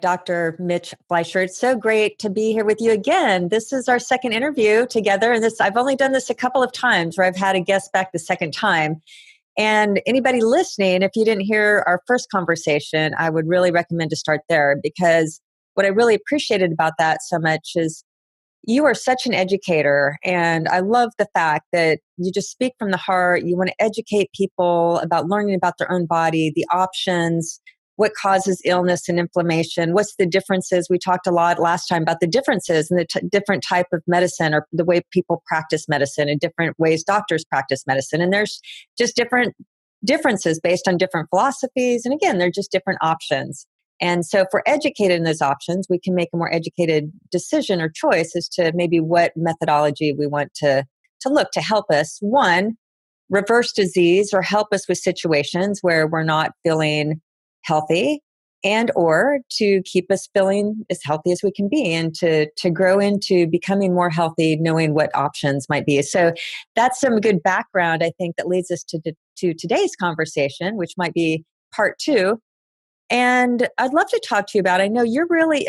Dr. Mitch Fleisher. It's so great to be here with you again. This is our second interview together, and I've only done this a couple of times where I've had a guest back the second time. And anybody listening, if you didn't hear our first conversation, I would really recommend to start there, because what I really appreciated about that so much is you are such an educator. And I love the fact that you just speak from the heart. You want to educate people about learning about their own body, the options, what causes illness and inflammation, what's the differences. We talked a lot last time about the differences in the different type of medicine, or the way people practice medicine, and different ways doctors practice medicine. And there's just different differences based on different philosophies. And again, they're just different options. And so if we're educated in those options, we can make a more educated decision or choice as to maybe what methodology we want to look to help us, one, reverse disease or help us with situations where we're not feeling healthy, and or to keep us feeling as healthy as we can be, and to grow into becoming more healthy, knowing what options might be. So that's some good background, I think, that leads us to today's conversation, which might be part two. And I'd love to talk to you about, I know you're really,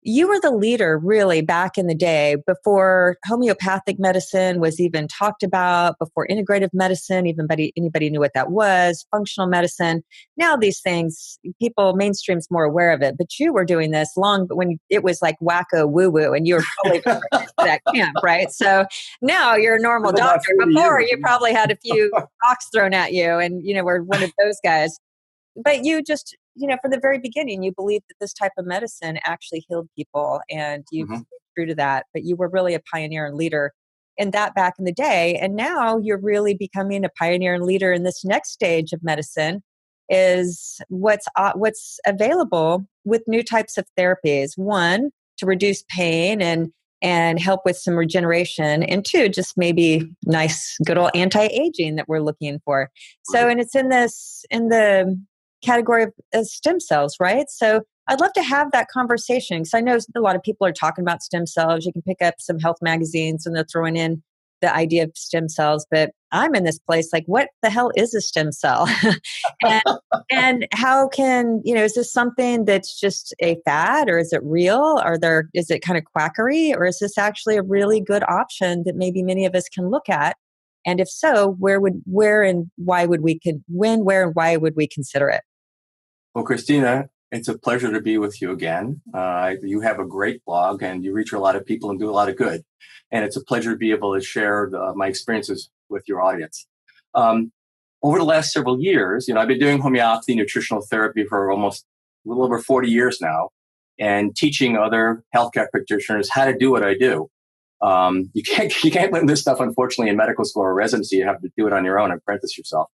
you were the leader really back in the day, before homeopathic medicine was even talked about, before integrative medicine, anybody knew what that was, functional medicine. Now these things, mainstream's more aware of it, but you were doing this long, but when it was like wacko woo-woo, and you were probably that camp, right? So now you're a normal doctor. Before you probably had a few rocks thrown at you, and were one of those guys. But you just, from the very beginning, you believed that this type of medicine actually healed people, and you stayed true to that. But you were really a pioneer and leader in that back in the day. And now you're really becoming a pioneer and leader in this next stage of medicine, is what's available with new types of therapies. One, to reduce pain and help with some regeneration, and two, just maybe nice, good old anti-aging that we're looking for. So, and it's in the category of stem cells, right? So I'd love to have that conversation, because I know a lot of people are talking about stem cells. You can pick up some health magazines and they're throwing in the idea of stem cells, but I'm in this place like, what the hell is a stem cell? and how can, is this something that's just a fad, or is it real? Is it kind of quackery, or is this actually a really good option that maybe many of us can look at? And if so, where and why would we consider it? Well, Krisstina, it's a pleasure to be with you again. You have a great blog, and you reach a lot of people and do a lot of good. And it's a pleasure to be able to share my experiences with your audience. Over the last several years, I've been doing homeopathy, nutritional therapy for almost a little over 40 years now, and teaching other healthcare practitioners how to do what I do. You can't learn this stuff, unfortunately, in medical school or residency. You have to do it on your own and apprentice yourself.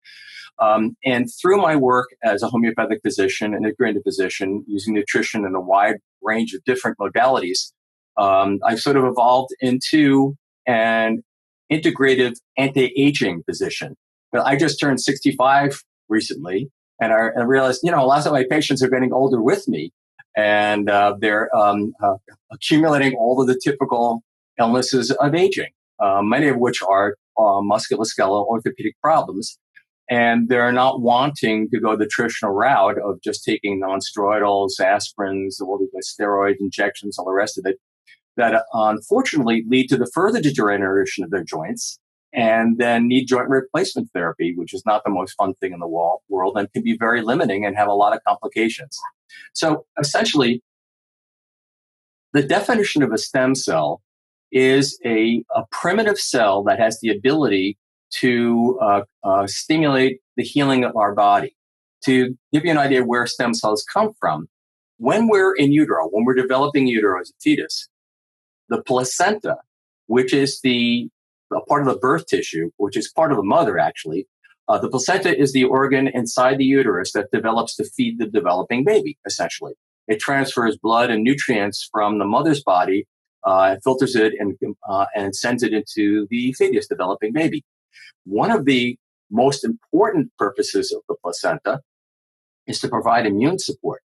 And through my work as a homeopathic physician and integrative physician, using nutrition in a wide range of different modalities, I've sort of evolved into an integrative anti-aging physician. But I just turned 65 recently, and I realized, a lot of my patients are getting older with me, and they're accumulating all of the typical illnesses of aging, many of which are musculoskeletal orthopedic problems. And they're not wanting to go the traditional route of just taking non-steroidals, aspirins, all the steroid injections, all the rest of it, that unfortunately lead to the further degeneration of their joints, and then need joint replacement therapy, which is not the most fun thing in the world, and can be very limiting and have a lot of complications. So essentially, the definition of a stem cell is a primitive cell that has the ability to stimulate the healing of our body. To give you an idea where stem cells come from, when we're in utero, when we're developing utero as a fetus, the placenta, which is a part of the birth tissue, which is part of the mother actually, the placenta is the organ inside the uterus that develops to feed the developing baby, essentially. It transfers blood and nutrients from the mother's body, filters it, and sends it into the fetus, developing baby. One of the most important purposes of the placenta is to provide immune support.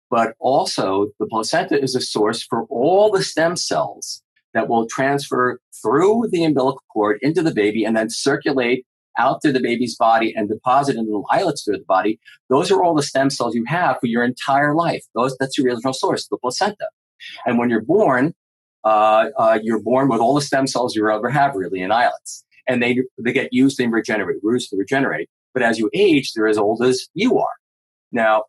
But also, the placenta is a source for all the stem cells that will transfer through the umbilical cord into the baby and then circulate out through the baby's body and deposit in the islets through the body, those are all the stem cells you have for your entire life. That's your original source, the placenta. And when you're born with all the stem cells you ever have, really, in islets. And they get used and regenerate, roots to regenerate. But as you age, they're as old as you are. Now,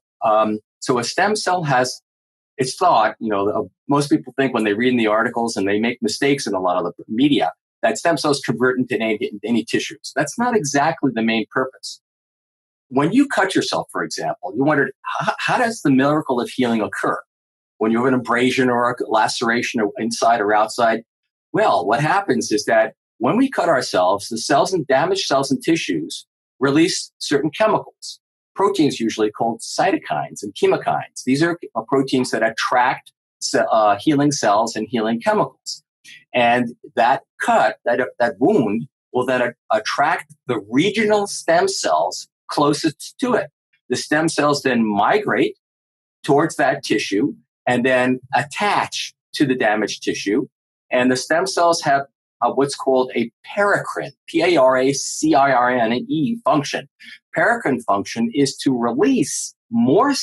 so a stem cell has, it's thought, most people think when they read in the articles and they make mistakes in a lot of the media, that stem cells convert into any tissues. That's not exactly the main purpose. When you cut yourself, for example, you wondered, how does the miracle of healing occur? When you have an abrasion or a laceration or inside or outside? Well, what happens is that when we cut ourselves, the cells and damaged cells and tissues release certain chemicals, proteins usually called cytokines and chemokines. These are proteins that attract healing cells and healing chemicals. And that cut, that wound, will then attract the regional stem cells closest to it. The stem cells then migrate towards that tissue and then attach to the damaged tissue. And the stem cells have what's called a paracrine, P-A-R-A-C-I-R-N-E function. Paracrine function is to release more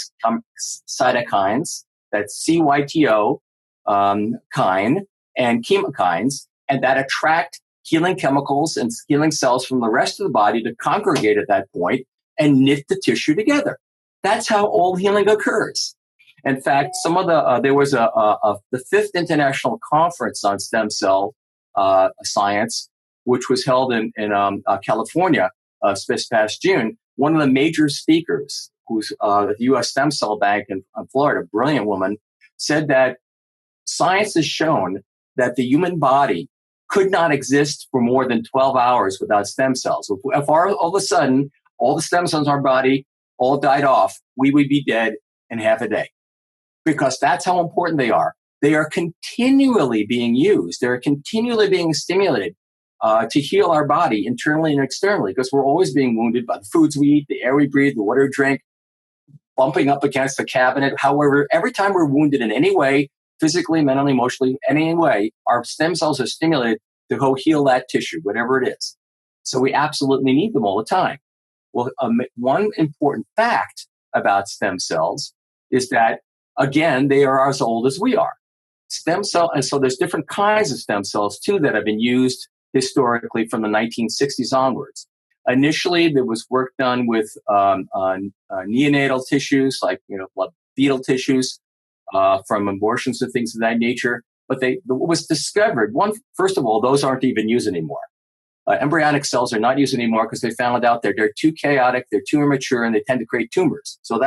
cytokines, that's CYTO kine, and chemokines, and that attract healing chemicals and healing cells from the rest of the body to congregate at that point and knit the tissue together. That's how all healing occurs. In fact, there was the 5th International Conference on Stem Cell Science, which was held in California this past June. One of the major speakers, who's at the U.S. Stem Cell Bank in Florida, a brilliant woman, said that science has shown that the human body could not exist for more than 12 hours without stem cells. If all of a sudden, all the stem cells in our body all died off, we would be dead in half a day. Because that's how important they are. They are continually being used. They're continually being stimulated to heal our body internally and externally, because we're always being wounded by the foods we eat, the air we breathe, the water we drink, bumping up against the cabinet. However, every time we're wounded in any way, physically, mentally, emotionally, any way, our stem cells are stimulated to go heal that tissue, whatever it is. So we absolutely need them all the time. Well, one important fact about stem cells is that, again, they are as old as we are. Stem cell, and so there's different kinds of stem cells too that have been used historically from the 1960s onwards. Initially, there was work done with neonatal tissues, like fetal tissues from abortions and things of that nature. But what was discovered, first of all, those aren't even used anymore. Embryonic cells are not used anymore because they found out that they're too chaotic, they're too immature, and they tend to create tumors. So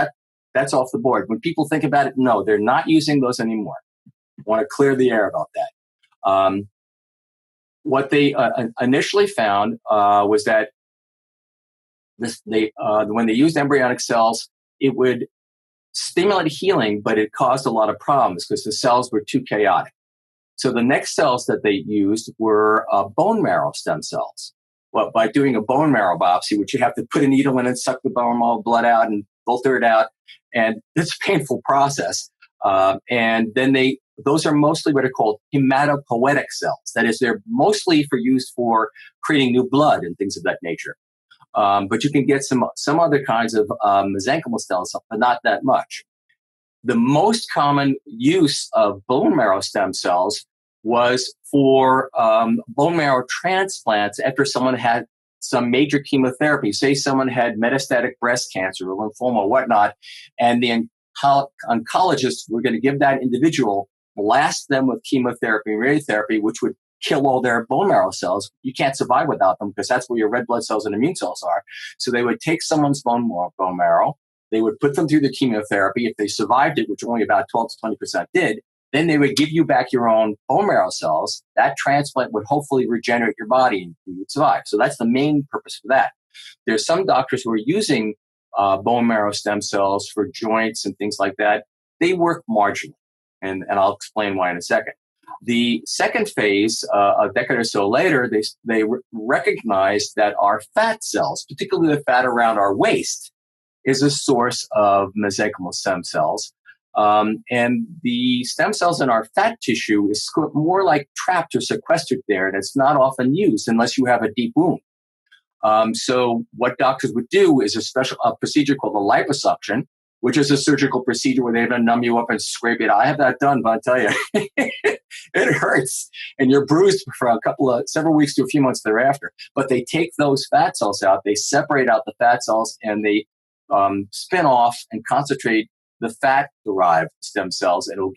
that's off the board. When people think about it, no, they're not using those anymore. I want to clear the air about that. What they initially found was that when they used embryonic cells, it would stimulate healing, but it caused a lot of problems because the cells were too chaotic. So the next cells that they used were bone marrow stem cells. Well, by doing a bone marrow biopsy, which you have to put a needle in and suck the bone marrow blood out and filter it out, and it's a painful process. And then those are mostly what are called hematopoietic cells. That is, they're mostly used for creating new blood and things of that nature. But you can get some other kinds of mesenchymal cells, but not that much. The most common use of bone marrow stem cells was for bone marrow transplants after someone had some major chemotherapy. Say someone had metastatic breast cancer or lymphoma or whatnot, and the oncologists were going to give that individual, blast them with chemotherapy and radiotherapy, which would kill all their bone marrow cells. You can't survive without them because that's where your red blood cells and immune cells are. So they would take someone's bone marrow, they would put them through the chemotherapy. If they survived it, which only about 12 to 20% did, then they would give you back your own bone marrow cells. That transplant would hopefully regenerate your body and you would survive. So that's the main purpose for that. There's some doctors who are using bone marrow stem cells for joints and things like that. They work marginally, and I'll explain why in a second. The second phase, a decade or so later, they recognized that our fat cells, particularly the fat around our waist, is a source of mesenchymal stem cells. And the stem cells in our fat tissue is more like trapped or sequestered there, and it's not often used unless you have a deep wound. So what doctors would do is a procedure called a liposuction, which is a surgical procedure where they're going to numb you up and scrape it. I have that done, but I tell you, it hurts. And you're bruised for several weeks to a few months thereafter. But they take those fat cells out, they separate out the fat cells, and they spin off and concentrate the fat-derived stem cells, and it'll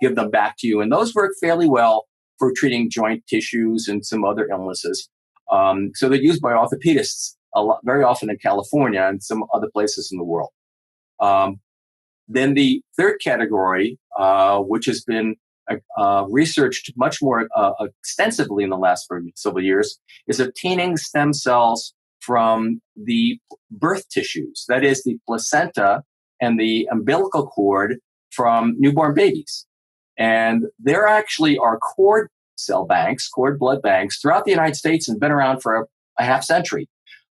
give them back to you. And those work fairly well for treating joint tissues and some other illnesses. So they're used by orthopedists very often in California and some other places in the world. Then the third category, which has been researched much more extensively in the last several years, is obtaining stem cells from the birth tissues. That is the placenta and the umbilical cord from newborn babies. And there actually are cord blood banks throughout the United States and been around for a half century.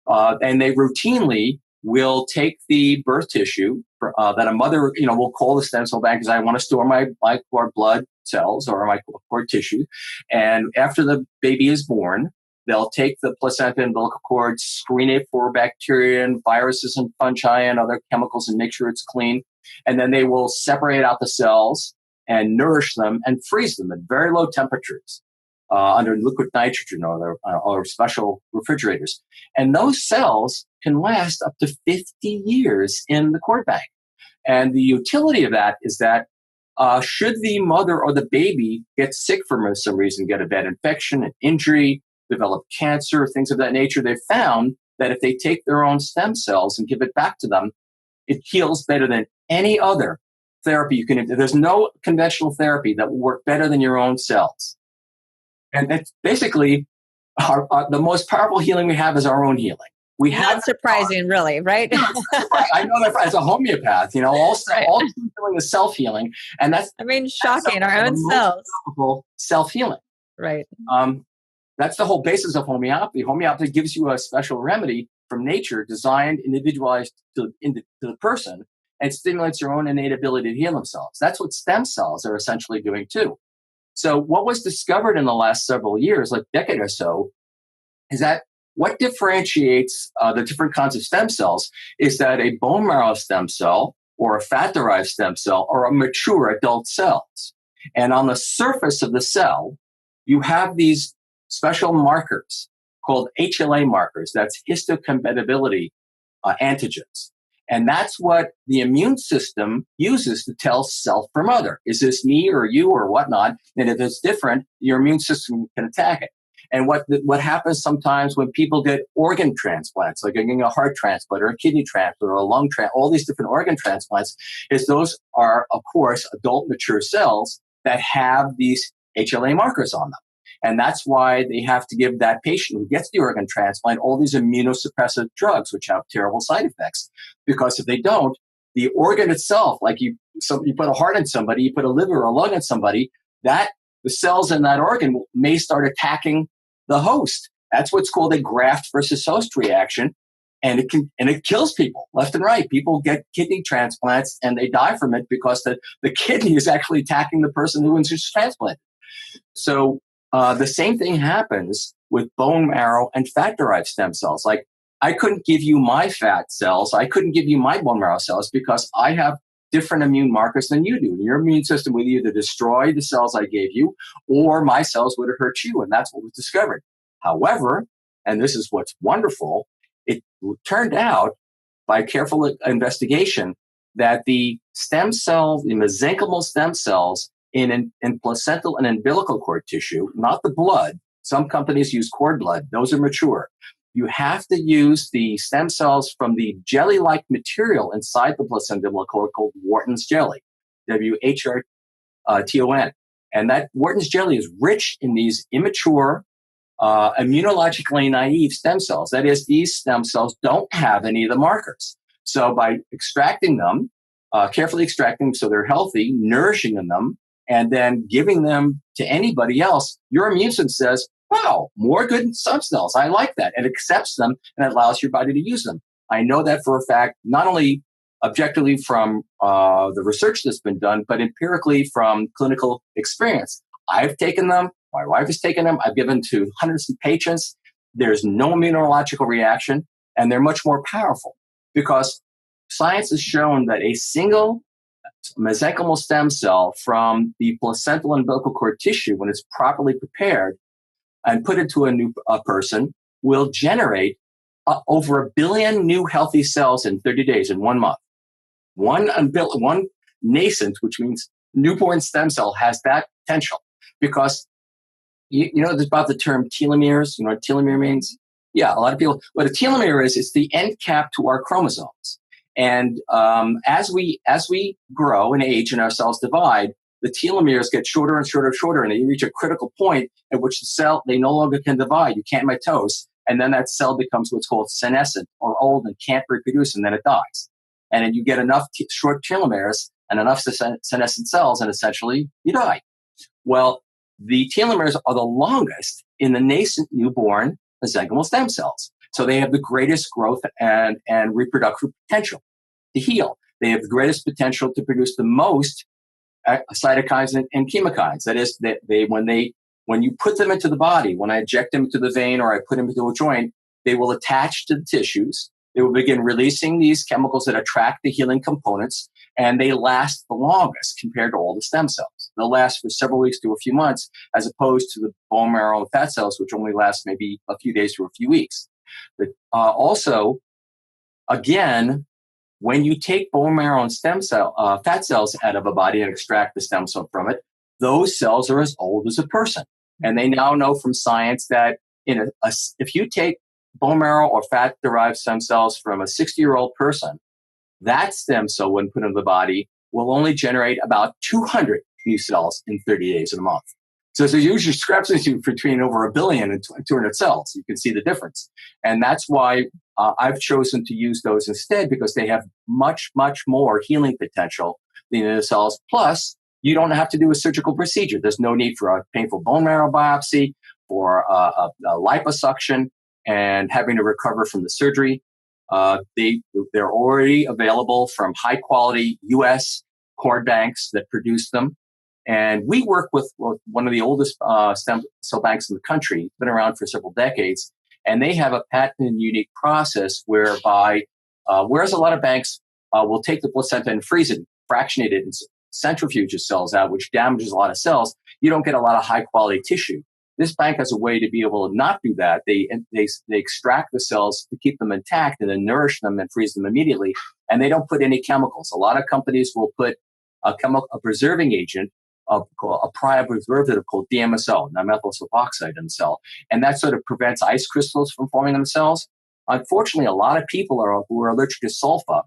And they routinely will take the birth tissue that a mother, will call the stem cell bank because I want to store my cord blood cells or my cord tissue. And after the baby is born, they'll take the placenta and umbilical cord, screen it for bacteria and viruses and fungi and other chemicals and make sure it's clean. And then they will separate out the cells and nourish them and freeze them at very low temperatures under liquid nitrogen or special refrigerators. And those cells can last up to 50 years in the cord bank. And the utility of that is that should the mother or the baby get sick for some reason, get a bad infection, an injury, develop cancer, things of that nature, they've found that if they take their own stem cells and give it back to them, it heals better than any other therapy you can. There's no conventional therapy that will work better than your own cells. And that's basically the most powerful healing we have is our own healing. Not surprising, really, right? I know that as a homeopath, all healing is self-healing. And shocking, our own cells. Self-healing. Right. That's the whole basis of homeopathy. Homeopathy gives you a special remedy from nature designed, individualized to the person, and stimulates your own innate ability to heal themselves. That's what stem cells are essentially doing too. So what was discovered in the last several years, like a decade or so, is that what differentiates the different kinds of stem cells is that a bone marrow stem cell or a fat-derived stem cell are a mature adult cells. And on the surface of the cell, you have these special markers called HLA markers. That's histocompatibility antigens. And that's what the immune system uses to tell self from other. Is this me or you or whatnot? And if it's different, your immune system can attack it. And what happens sometimes when people get organ transplants, like getting a heart transplant or a kidney transplant or a lung transplant, all these different organ transplants, is those are, of course, adult mature cells that have these HLA markers on them. And that's why they have to give that patient who gets the organ transplant all these immunosuppressive drugs, which have terrible side effects. Because if they don't, the organ itself, like you put a heart in somebody, you put a liver or a lung in somebody, that the cells in that organ may start attacking the host. That's what's called a graft versus host reaction. And it kills people left and right. People get kidney transplants and they die from it because the kidney is actually attacking the person who was just transplanted. So the same thing happens with bone marrow and fat-derived stem cells. Like, I couldn't give you my fat cells. I couldn't give you my bone marrow cells because I have different immune markers than you do. And your immune system would either destroy the cells I gave you or my cells would have hurt you. And that's what was discovered. However, and this is what's wonderful, it turned out by careful investigation that the stem cells, the mesenchymal stem cells in placental and umbilical cord tissue, not the blood. Some companies use cord blood. Those are mature. You have to use the stem cells from the jelly-like material inside the placenta and umbilical cord called Wharton's jelly, WHRTON. And that Wharton's jelly is rich in these immature, immunologically naive stem cells. That is, these stem cells don't have any of the markers. So by extracting them, carefully extracting them so they're healthy, nourishing them, and then giving them to anybody else, your immune system says, wow, more good stem cells. I like that. And accepts them and allows your body to use them. I know that for a fact, not only objectively from the research that's been done, but empirically from clinical experience. I've taken them. My wife has taken them. I've given to hundreds of patients. there's no immunological reaction, and they're much more powerful because science has shown that a single mesenchymal stem cell from the placental and umbilical cord tissue, when it's properly prepared and put into a person, will generate over 1 billion new healthy cells in 30 days, in 1 month. One nascent, which means newborn stem cell, has that potential because you know about the term telomeres. You know what telomere means? Yeah, a lot of people. What a telomere is, it's the end cap to our chromosomes. And as we grow and age and our cells divide, the telomeres get shorter and shorter and shorter, and they reach a critical point at which the cell, they no longer can divide. You can't mitose. And then that cell becomes what's called senescent or old and can't reproduce, and then it dies. And then you get enough short telomeres and enough senescent cells, and essentially you die. Well, the telomeres are the longest in the nascent newborn mesenchymal stem cells. So they have the greatest growth and reproductive potential to heal. They have the greatest potential to produce the most cytokines and chemokines. That is, when you put them into the body, when I inject them into the vein or I put them into a joint, they will attach to the tissues. They will begin releasing these chemicals that attract the healing components, and they last the longest compared to all the stem cells. They'll last for several weeks to a few months, as opposed to the bone marrow and fat cells, which only last maybe a few days to a few weeks. But also, again, when you take bone marrow and fat cells out of a body and extract the stem cell from it, those cells are as old as a person. And they now know from science that if you take bone marrow or fat-derived stem cells from a 60-year-old person, that stem cell, when put into the body, will only generate about 200 new cells in 30 days in a month. So there's a huge discrepancy between over 1 billion and 200 cells. You can see the difference. And that's why I've chosen to use those instead, because they have much, much more healing potential than the cells. Plus, you don't have to do a surgical procedure. There's no need for a painful bone marrow biopsy or a liposuction and having to recover from the surgery. They're already available from high-quality U.S. cord banks that produce them. And we work with one of the oldest stem cell banks in the country. It's been around for several decades. And they have a patented and unique process whereby, whereas a lot of banks will take the placenta and freeze it, fractionate it, and centrifuge the cells out, which damages a lot of cells, you don't get a lot of high-quality tissue. This bank has a way to be able to not do that. They extract the cells to keep them intact and then nourish them and freeze them immediately. And they don't put any chemicals. A lot of companies will put a preserving agent, a prior preservative called DMSO, dimethyl sulfoxide, in the cell. And that sort of prevents ice crystals from forming themselves. Unfortunately, a lot of people who are allergic to sulfa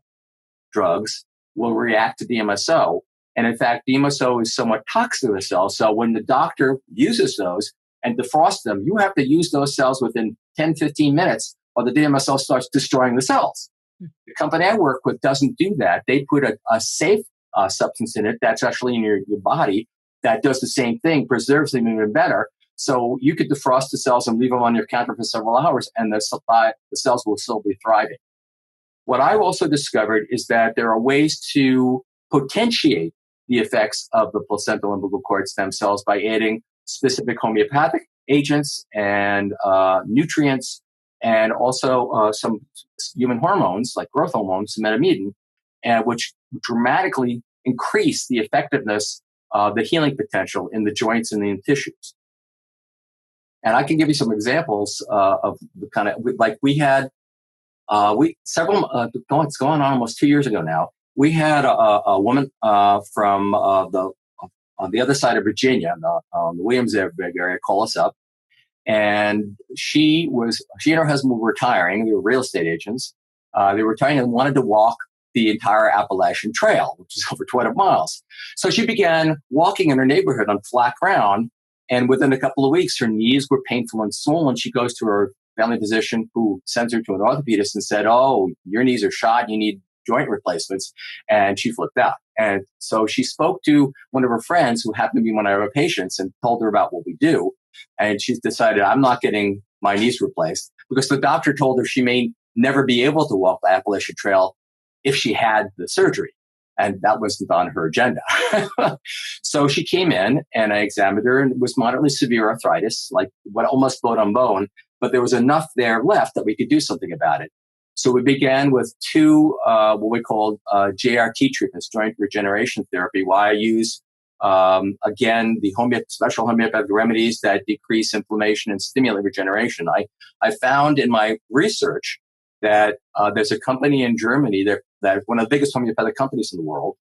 drugs will react to DMSO. And in fact, DMSO is somewhat toxic to the cell. So when the doctor uses those and defrosts them, you have to use those cells within 10, 15 minutes or the DMSO starts destroying the cells. The company I work with doesn't do that. They put a safe substance in it that's actually in your body that does the same thing, preserves them even better. So you could defrost the cells and leave them on your counter for several hours and the cells will still be thriving. What I've also discovered is that there are ways to potentiate the effects of the placental umbilical cord stem cells by adding specific homeopathic agents and nutrients, and also some human hormones like growth hormones, metamedin, which dramatically increase the effectiveness of the healing potential in the joints and in the tissues. And I can give you some examples of the kind of, like we had, it's going on almost 2 years ago now. We had a woman from on the other side of Virginia, the Williamsburg area, call us up. And she and her husband were retiring. They were real estate agents. They were retiring and wanted to walk the entire Appalachian Trail, which is over 200 miles. So she began walking in her neighborhood on flat ground. And within a couple of weeks, her knees were painful and swollen. She goes to her family physician, who sends her to an orthopedist and said, "Oh, your knees are shot. You need joint replacements." And she flipped out. And so she spoke to one of her friends who happened to be one of her patients and told her about what we do. And she's decided, I'm not getting my knees replaced, because the doctor told her she may never be able to walk the Appalachian Trail if she had the surgery. And that wasn't on her agenda. So she came in and I examined her, and it was moderately severe arthritis, like what almost bone on bone. but there was enough there left that we could do something about it. So we began with two, what we called JRT treatments, joint regeneration therapy, where I use, again, the special homeopathic remedies that decrease inflammation and stimulate regeneration. I found in my research that there's a company in Germany that one of the biggest homeopathic companies in the world.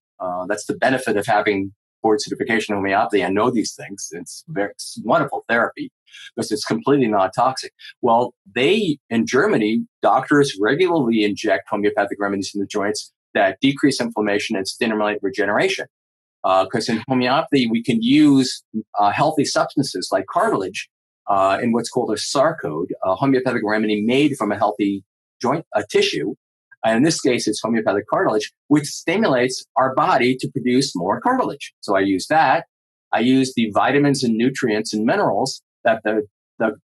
That's the benefit of having board certification in homeopathy. I know these things. It's wonderful therapy because it's completely non-toxic. Well, in Germany, doctors regularly inject homeopathic remedies in the joints that decrease inflammation and stimulate regeneration. Because in homeopathy, we can use healthy substances like cartilage in what's called a sarcode, a homeopathic remedy made from a healthy joint tissue. And in this case, it's homeopathic cartilage, which stimulates our body to produce more cartilage. So I use that. I use the vitamins and nutrients and minerals that the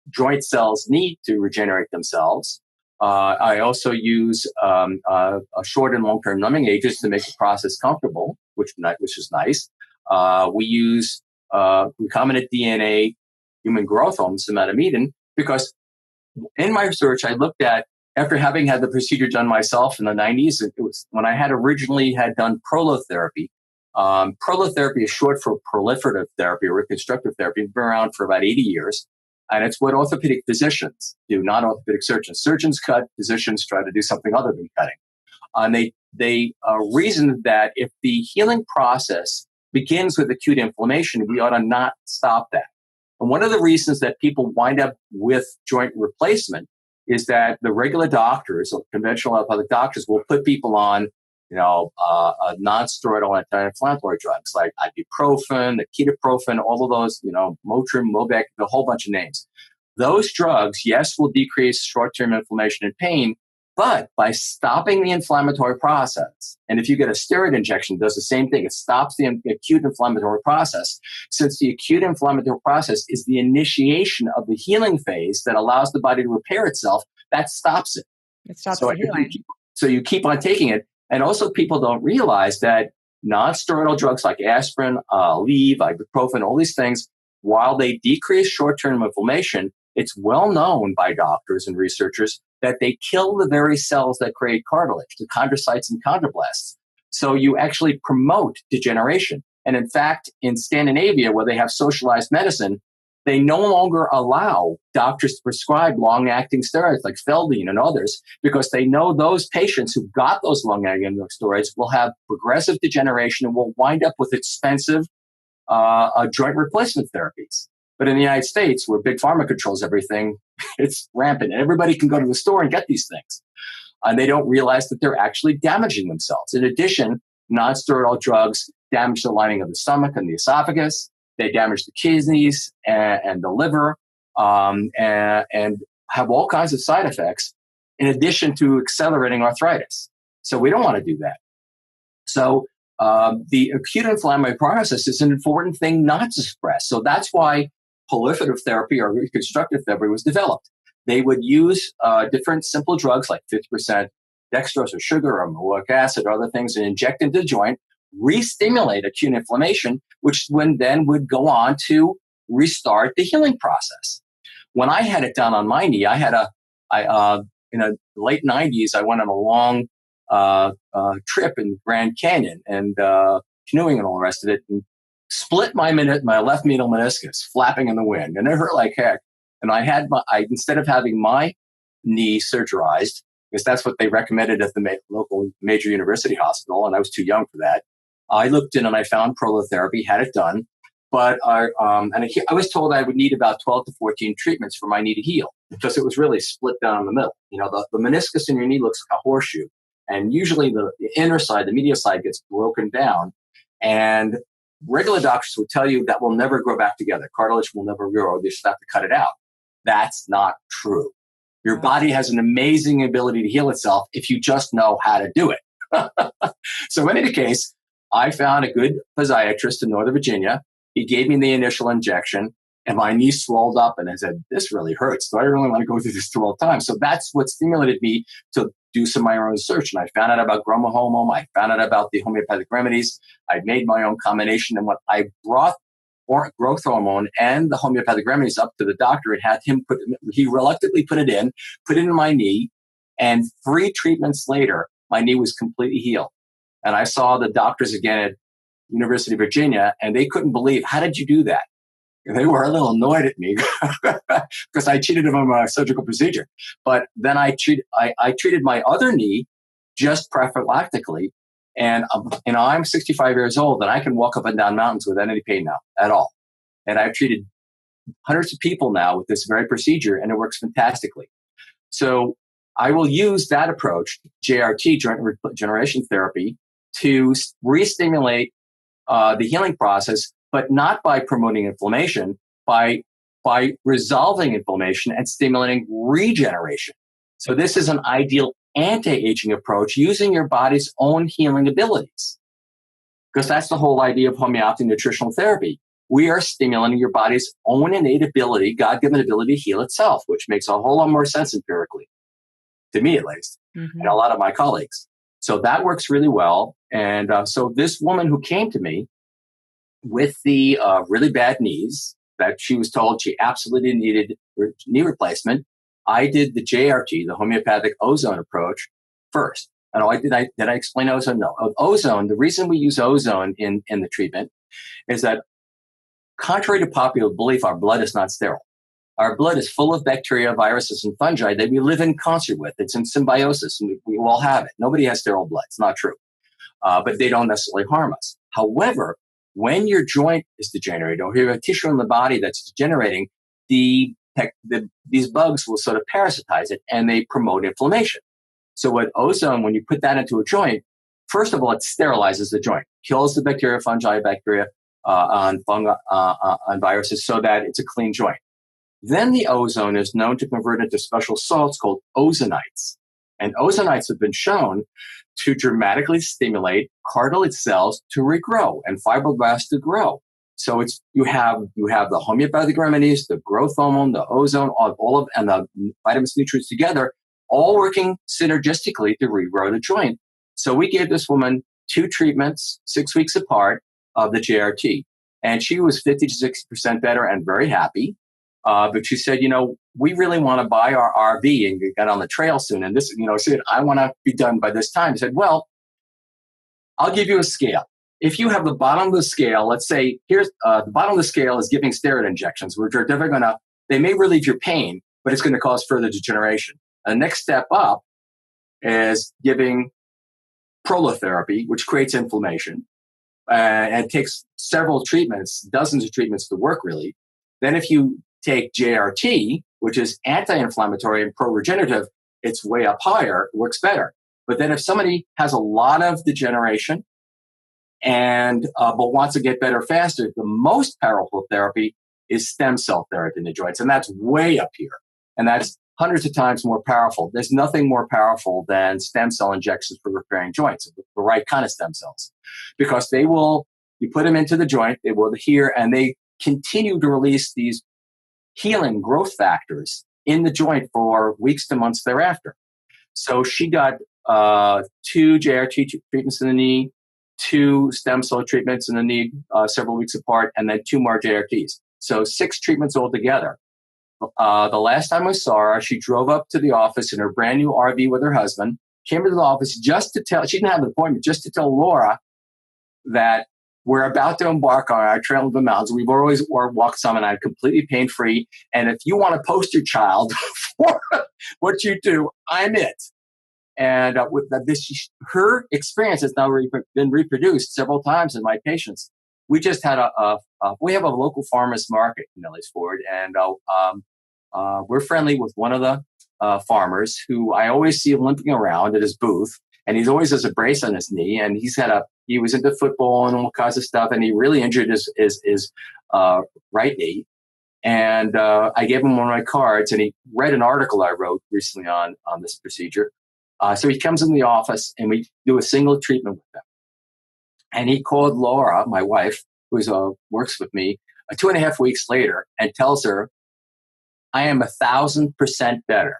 joint cells need to regenerate themselves. I also use a short and long-term numbing agents to make the process comfortable, which is nice. We use recombinant DNA, human growth hormone, somatomedin, because in my research, I looked at, after having had the procedure done myself in the 90s, it was when I had originally had done prolotherapy. Prolotherapy is short for proliferative therapy or reconstructive therapy. It's been around for about 80 years. And it's what orthopedic physicians do, not orthopedic surgeons. Surgeons cut, physicians try to do something other than cutting. And they reasoned that if the healing process begins with acute inflammation, we ought to not stop that. And one of the reasons that people wind up with joint replacement is that the regular doctors, or conventional allopathic doctors, will put people on, non-steroidal anti-inflammatory drugs like ibuprofen, the ketoprofen, all of those, Motrin, Mobec, a whole bunch of names. Those drugs, yes, will decrease short-term inflammation and pain, but by stopping the inflammatory process, and if you get a steroid injection, it does the same thing. It stops the acute inflammatory process. Since the acute inflammatory process is the initiation of the healing phase that allows the body to repair itself, that stops it. It stops the healing. So you keep on taking it. And also people don't realize that non-steroidal drugs like aspirin, Aleve, ibuprofen, all these things, while they decrease short-term inflammation, it's well known by doctors and researchers that they kill the very cells that create cartilage, the chondrocytes and chondroblasts. So you actually promote degeneration. And in fact, in Scandinavia, where they have socialized medicine, they no longer allow doctors to prescribe long-acting steroids like Feldene and others because they know those patients who got those long-acting steroids will have progressive degeneration and will wind up with expensive joint replacement therapies. But in the United States, where big pharma controls everything, it's rampant. And everybody can go to the store and get these things. And they don't realize that they're actually damaging themselves. In addition, non-steroidal drugs damage the lining of the stomach and the esophagus. They damage the kidneys and the liver and have all kinds of side effects in addition to accelerating arthritis. So we don't want to do that. So the acute inflammatory process is an important thing not to suppress. So that's why proliferative therapy or reconstructive therapy was developed. They would use different simple drugs like 50% dextrose or sugar or malic acid or other things and inject into the joint, re-stimulate acute inflammation, which then would go on to restart the healing process. When I had it done on my knee, in the late 90s, I went on a long trip in Grand Canyon and canoeing and all the rest of it, and split my left medial meniscus flapping in the wind, and it hurt like heck. And instead of having my knee surgerized, because that's what they recommended at the local major university hospital, and I was too young for that, I looked in and I found prolotherapy, had it done, but I was told I would need about 12 to 14 treatments for my knee to heal because it was really split down the middle. The meniscus in your knee looks like a horseshoe, and usually the inner side, the medial side, gets broken down, and regular doctors would tell you that will never grow back together. Cartilage will never grow. They just have to cut it out. That's not true. Your body has an amazing ability to heal itself if you just know how to do it. So in any case, I found a good physiatrist in Northern Virginia. He gave me the initial injection, and my knee swelled up, and I said, this really hurts. Do I really want to go through this 12 times? So that's what stimulated me to do some of my own research. And I found out about Groma. I found out about the homeopathic remedies. I made my own combination. And when I brought or growth hormone and the homeopathic remedies up to the doctor and had him he reluctantly put it in my knee. And 3 treatments later, my knee was completely healed. And I saw the doctors again at University of Virginia, and they couldn't believe, how did you do that? And they were a little annoyed at me because I cheated them on a surgical procedure. But then I treated my other knee just prophylactically. And I'm 65 years old, and I can walk up and down mountains without any pain now at all. And I've treated hundreds of people now with this very procedure, and it works fantastically. So I will use that approach, JRT, joint regeneration therapy, to re-stimulate the healing process, but not by promoting inflammation, by resolving inflammation and stimulating regeneration. So this is an ideal anti-aging approach using your body's own healing abilities. Because that's the whole idea of homeopathic nutritional therapy. We are stimulating your body's own innate ability, God-given ability to heal itself, which makes a whole lot more sense empirically, to me at least, and a lot of my colleagues. So that works really well. And so this woman who came to me with the really bad knees that she was told she absolutely needed knee replacement, I did the JRT, the homeopathic ozone approach first. And did I explain ozone? No. Ozone, the reason we use ozone in the treatment is that, contrary to popular belief, our blood is not sterile. Our blood is full of bacteria, viruses, and fungi that we live in concert with. It's in symbiosis, and we all have it. Nobody has sterile blood. It's not true. But they don't necessarily harm us. However, when your joint is degenerating or you have a tissue in the body that's degenerating, these bugs will sort of parasitize it, and they promote inflammation. So with ozone, when you put that into a joint, first of all, it sterilizes the joint, kills the bacteria, fungi, on viruses so that it's a clean joint. Then the ozone is known to convert into special salts called ozonites. And ozonites have been shown to dramatically stimulate cartilage cells to regrow and fibroblasts to grow. So you have the homeopathic remedies, the growth hormone, the ozone, and the vitamins, nutrients together, all working synergistically to regrow the joint. So we gave this woman 2 treatments, 6 weeks apart, of the JRT. And she was 50 to 60% better and very happy. But she said, we really want to buy our RV and get on the trail soon. And this, she said, I want to be done by this time. I said, well, I'll give you a scale. If you have the bottom of the scale, let's say here's the bottom of the scale is giving steroid injections, which are never they may relieve your pain, but it's going to cause further degeneration. The next step up is giving prolotherapy, which creates inflammation. And it takes several treatments, dozens of treatments to work really. Then if you take JRT, which is anti-inflammatory and pro-regenerative, it's way up higher, it works better. But then if somebody has a lot of degeneration and but wants to get better faster, the most powerful therapy is stem cell therapy in the joints. And that's way up here. And that's hundreds of times more powerful. There's nothing more powerful than stem cell injections for repairing joints, the right kind of stem cells. Because you put them into the joint, they will adhere, and they continue to release these healing growth factors in the joint for weeks to months thereafter. So she got 2 JRT treatments in the knee, 2 stem cell treatments in the knee several weeks apart, and then 2 more JRTs. So 6 treatments altogether. The last time I saw her, she drove up to the office in her brand new RV with her husband, came to the office just to tell, she didn't have an appointment, just to tell Laura that we're about to embark on our trail of the mountains. We've always walked some, and I'm completely pain-free. And if you want to post your child for what you do, I'm it. And with this, her experience has now been reproduced several times in my patients. We just had we have a local farmers market in Nellis Ford, and we're friendly with one of the farmers who I always see limping around at his booth, and he's always has a brace on his knee, and he was into football and all kinds of stuff, and he really injured his right knee. And I gave him one of my cards, and he read an article I wrote recently on this procedure. So he comes in the office, and we do a single treatment with him. And he called Laura, my wife, who works with me, 2.5 weeks later, and tells her, I am 1,000% better.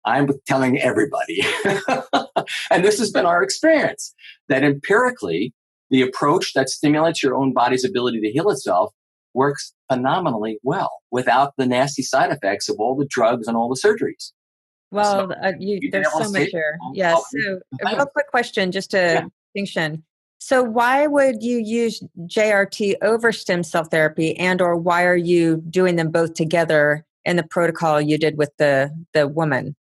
I'm telling everybody. And this has been our experience, that empirically, the approach that stimulates your own body's ability to heal itself works phenomenally well without the nasty side effects of all the drugs and all the surgeries. So Well, you've been there's able to so much save here. people Yes. all So, the a real time. quick question, just Yeah. a distinction. So, why would you use JRT over stem cell therapy, and or why are you doing them both together in the protocol you did with the woman?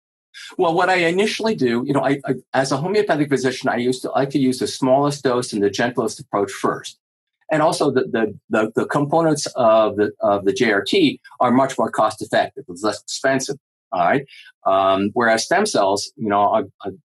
Well, what I initially do, I as a homeopathic physician, I like to use the smallest dose and the gentlest approach first. And also, the components of the JRT are much more cost effective. It's less expensive. All right. Whereas stem cells,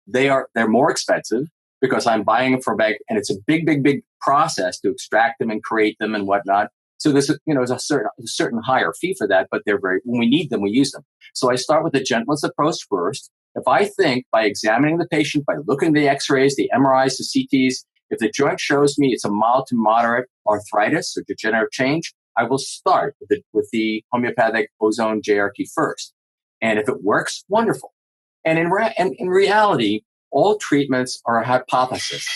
they're more expensive because I'm buying them for a bag, and it's a big process to extract them and create them and whatnot. So there's a certain higher fee for that, but when we need them, we use them. So I start with the gentlest approach first. If I think by examining the patient, by looking at the X-rays, the MRIs, the CTs, if the joint shows me it's a mild to moderate arthritis or degenerative change, I will start with the homeopathic Ozone JRT first. And if it works, wonderful. And in reality, all treatments are a hypothesis.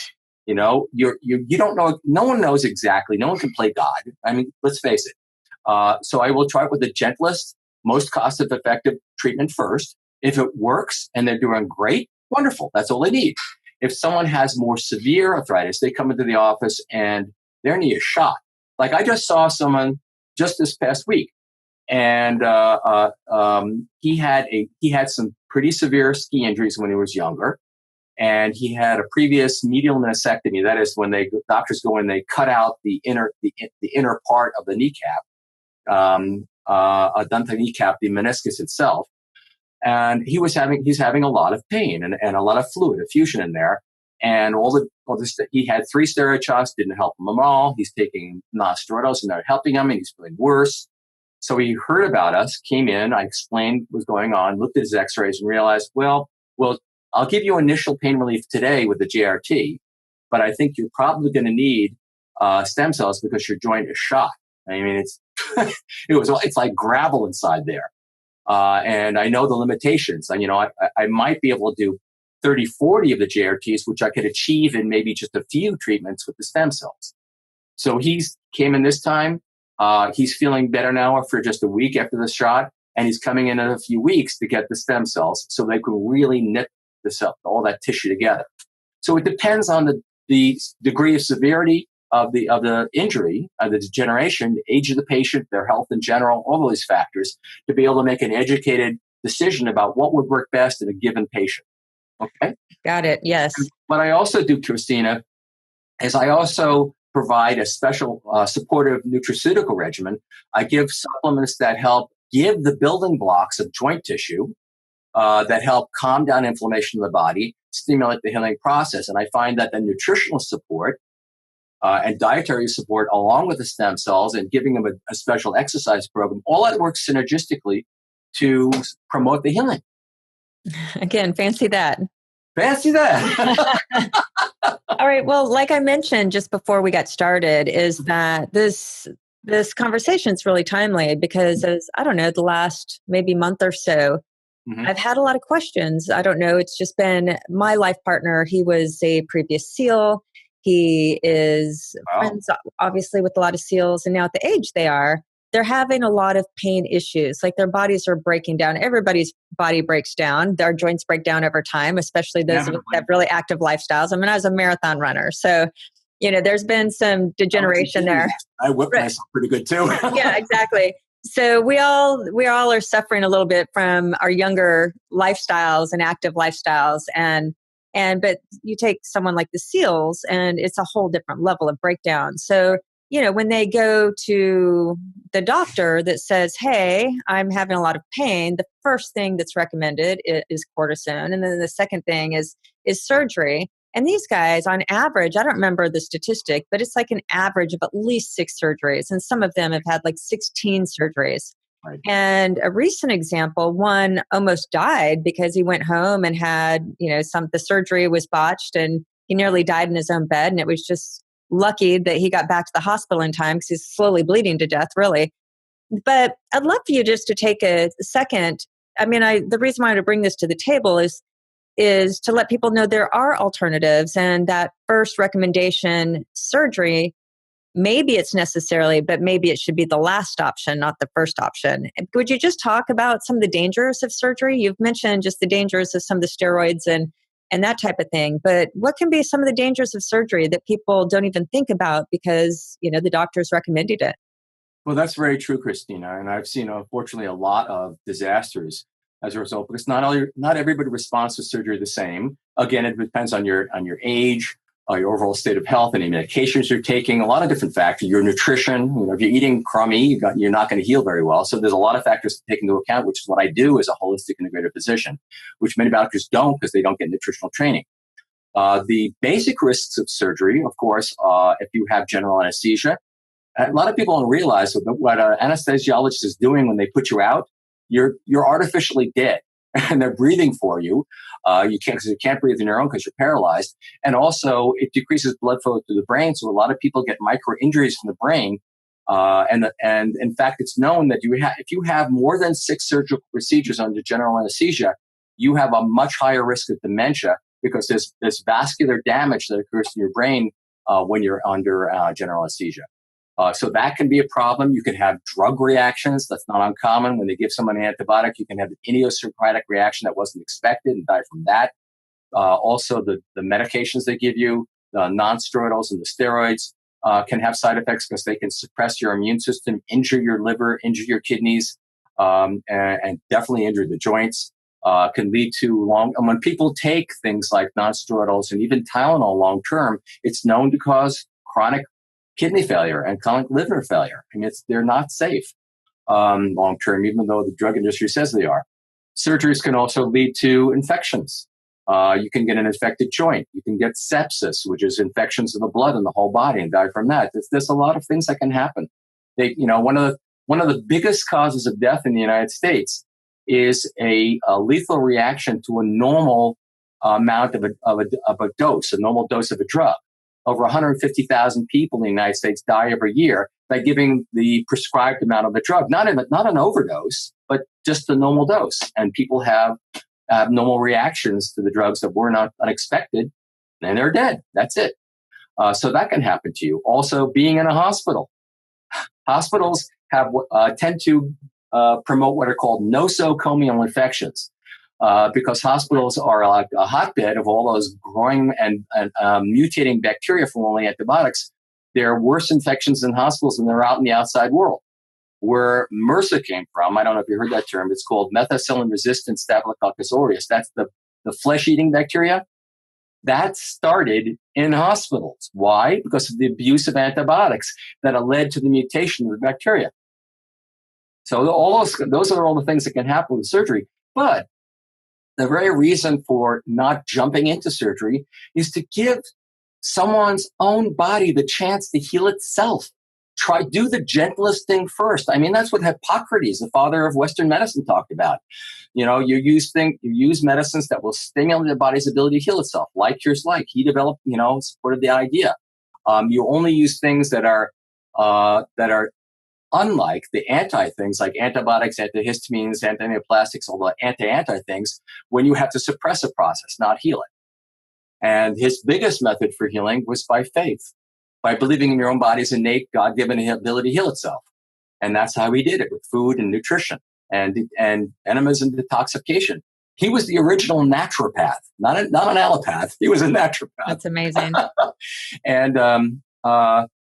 You don't know. No one knows exactly. No one can play God. I mean, let's face it. So I will try it with the gentlest, most cost-effective treatment first. If it works and they're doing great, wonderful. That's all they need. If someone has more severe arthritis, they come into the office and their knee is shot. Like I just saw someone just this past week, and he had some pretty severe ski injuries when he was younger, and he had a previous medial meniscectomy. That is when doctors go in, they cut out the inner part of the kneecap, done the kneecap, the meniscus itself. And he's having a lot of pain and a lot of fluid effusion in there. And he had 3 steroid shots, didn't help him at all. He's taking non-steroidals and they're helping him, and he's feeling worse. So he heard about us, came in, I explained what was going on, looked at his x-rays and realized, well, I'll give you initial pain relief today with the JRT, but I think you're probably going to need stem cells because your joint is shot. I mean, it's like gravel inside there. And I know the limitations. I might be able to do 30, 40 of the JRTs, which I could achieve in maybe just a few treatments with the stem cells. So he's came in this time. He's feeling better now after just a week after the shot, and he's coming in a few weeks to get the stem cells so they can really knit all that tissue together. So it depends on the degree of severity of the injury, the degeneration, the age of the patient, their health in general, all those factors, to be able to make an educated decision about what would work best in a given patient. Okay? Got it. Yes. And what I also do, Krisstina, is I also provide a special supportive nutraceutical regimen. I give supplements that help give the building blocks of joint tissue that help calm down inflammation in the body, stimulate the healing process. And I find that the nutritional support and dietary support, along with the stem cells and giving them a special exercise program, all that works synergistically to promote the healing. Again, fancy that. Fancy that. All right. Well, like I mentioned just before we got started, is that this conversation is really timely because as I don't know, the last maybe month or so, I've had a lot of questions. I don't know. It's just been my life partner. He was a previous SEAL. He is friends, obviously, with a lot of SEALs. And now at the age they're having a lot of pain issues. Like their bodies are breaking down. Everybody's body breaks down. Their joints break down over time, especially those that have really active lifestyles. I mean, I was a marathon runner. So, there's been some degeneration there. I whipped myself pretty good too. Yeah, exactly. So we all are suffering a little bit from our younger lifestyles and active lifestyles. But you take someone like the SEALs and it's a whole different level of breakdown. So, when they go to the doctor that says, hey, I'm having a lot of pain, the first thing that's recommended is cortisone. And then the second thing is surgery. And these guys, on average, I don't remember the statistic, but it's like an average of at least 6 surgeries. And some of them have had like 16 surgeries. Right. And a recent example, one almost died because he went home and had, the surgery was botched and he nearly died in his own bed. And it was just lucky that he got back to the hospital in time because he's slowly bleeding to death, really. But I'd love for you just to take a second. I mean, the reason why I want to bring this to the table is to let people know there are alternatives, and that first recommendation, surgery, maybe it's necessarily, but maybe it should be the last option, not the first option. Would you just talk about some of the dangers of surgery? You've mentioned just the dangers of some of the steroids and that type of thing, but what can be some of the dangers of surgery that people don't even think about because, the doctors recommended it? Well, that's very true, Krisstina. And I've seen, unfortunately, a lot of disasters as a result, because not everybody responds to surgery the same. Again, it depends on your age, your overall state of health, any medications you're taking, a lot of different factors. Your nutrition, if you're eating crummy, you're not going to heal very well. So there's a lot of factors to take into account, which is what I do as a holistic integrative physician, which many doctors don't because they don't get nutritional training. The basic risks of surgery, of course, if you have general anesthesia. A lot of people don't realize what an anesthesiologist is doing when they put you out. You're artificially dead, and they're breathing for you. You can't breathe on your own because you're paralyzed, and also it decreases blood flow to the brain. So a lot of people get micro injuries from the brain. And in fact, it's known that if you have more than 6 surgical procedures under general anesthesia, you have a much higher risk of dementia because there's vascular damage that occurs in your brain when you're under general anesthesia. So that can be a problem. You can have drug reactions. That's not uncommon. When they give someone an antibiotic, you can have an idiosyncratic reaction that wasn't expected and die from that. Also, the medications they give you, the non-steroidals and the steroids, can have side effects because they can suppress your immune system, injure your liver, injure your kidneys, and definitely injure the joints. Can lead to and when people take things like non-steroidals and even Tylenol long term, it's known to cause chronic kidney failure and chronic liver failure. I mean, they're not safe long term, even though the drug industry says they are. Surgeries can also lead to infections. You can get an infected joint. You can get sepsis, which is infections of the blood in the whole body, and die from that. There's a lot of things that can happen. One of the biggest causes of death in the United States is a lethal reaction to a normal amount of a dose, a normal dose of a drug. Over 150,000 people in the United States die every year by giving the prescribed amount of the drug, not an overdose, but just the normal dose. And people have abnormal reactions to the drugs that were not unexpected, and they're dead. That's it. So that can happen to you. Also, being in a hospital. Hospitals tend to promote what are called nosocomial infections. Because hospitals are like a hotbed of all those growing and mutating bacteria from only antibiotics. There are worse infections in hospitals than they're out in the outside world. Where MRSA came from, I don't know if you heard that term, it's called methicillin-resistant Staphylococcus aureus. That's the flesh-eating bacteria. That started in hospitals. Why? Because of the abuse of antibiotics that have led to the mutation of the bacteria. So those are all the things that can happen with surgery. But the very reason for not jumping into surgery is to give someone's own body the chance to heal itself. Do the gentlest thing first. I mean, that's what Hippocrates, the father of Western medicine, talked about. You use medicines that will stimulate the body's ability to heal itself. Like cures like. He developed, supported the idea. You only use things that are unlike the anti things like antibiotics, antihistamines, antineoplastics, all the anti things, when you have to suppress a process, not heal it. And his biggest method for healing was by faith, by believing in your own body's innate God-given ability to heal itself. And that's how he did it, with food and nutrition and enemas and detoxification. He was the original naturopath, not an allopath. He was a naturopath. That's amazing. And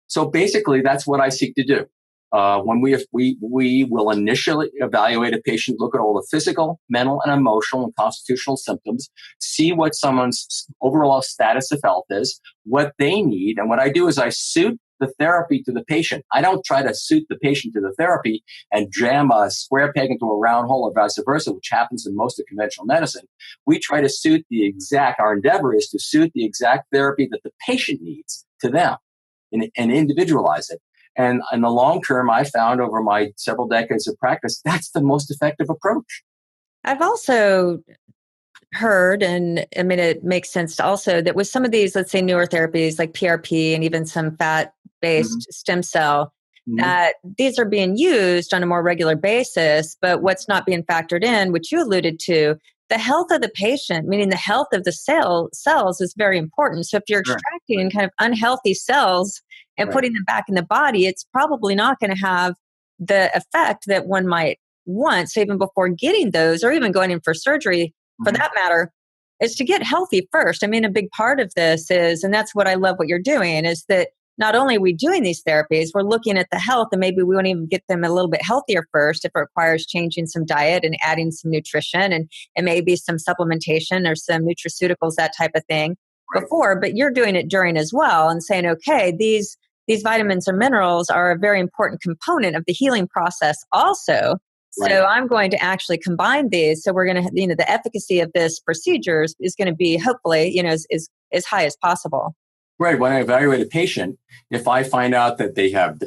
so basically, that's what I seek to do. When we will initially evaluate a patient, look at all the physical, mental, and emotional and constitutional symptoms, see what someone's overall status of health is, what they need. And what I do is I suit the therapy to the patient. I don't try to suit the patient to the therapy and jam a square peg into a round hole or vice versa, which happens in most of conventional medicine. We try to suit our endeavor is to suit the exact therapy that the patient needs to them and individualize it. And in the long term, I found over my several decades of practice, that's the most effective approach. I've also heard, and I mean, it makes sense also, that with some of these, let's say, newer therapies like PRP and even some fat-based stem cell, that these are being used on a more regular basis. But what's not being factored in, which you alluded to, the health of the patient, meaning the health of the cells, is very important. So if you're Sure. extracting kind of unhealthy cells and Right. putting them back in the body, it's probably not going to have the effect that one might want. So even before getting those, or even going in for surgery, for Mhm. that matter, is to get healthy first. I mean, a big part of this is, and that's what I love what you're doing, is that not only are we doing these therapies, we're looking at the health, and maybe we want to even get them a little bit healthier first if it requires changing some diet and adding some nutrition and maybe some supplementation or some nutraceuticals, that type of thing Right. before. But you're doing it during as well and saying, okay, these vitamins or minerals are a very important component of the healing process also. Right. So I'm going to actually combine these. So we're going to, the efficacy of this procedure is going to be hopefully, as high as possible. Right. When I evaluate a patient, if I find out that they have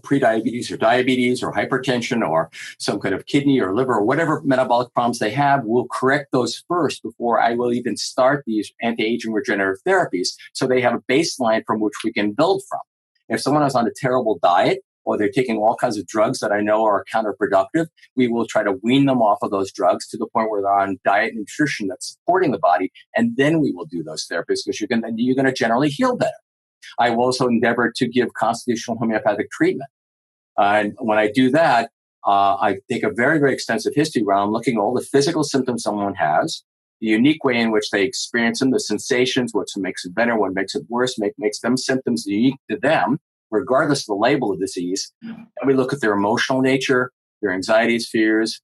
prediabetes or diabetes or hypertension or some kind of kidney or liver or whatever metabolic problems they have, we'll correct those first before I will even start these anti-aging regenerative therapies. So they have a baseline from which we can build from. If someone is on a terrible diet or they're taking all kinds of drugs that I know are counterproductive, we will try to wean them off of those drugs to the point where they're on diet and nutrition that's supporting the body. And then we will do those therapies because you're going to generally heal better. I will also endeavor to give constitutional homeopathic treatment. And when I do that, I take a very, very extensive history where I'm looking at all the physical symptoms someone has, the unique way in which they experience them, the sensations, what makes it better, what makes it worse, makes them symptoms unique to them, regardless of the label of disease. And we look at their emotional nature, their anxieties, fears,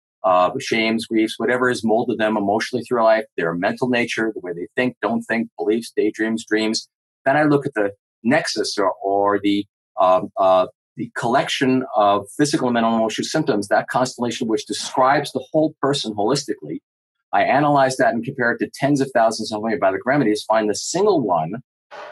shames, griefs, whatever has molded them emotionally through life, their mental nature, the way they think, don't think, beliefs, daydreams, dreams. Then I look at the nexus or the collection of physical, mental, and emotional symptoms, that constellation which describes the whole person holistically. I analyze that and compare it to tens of thousands of homeopathic remedies, find the single one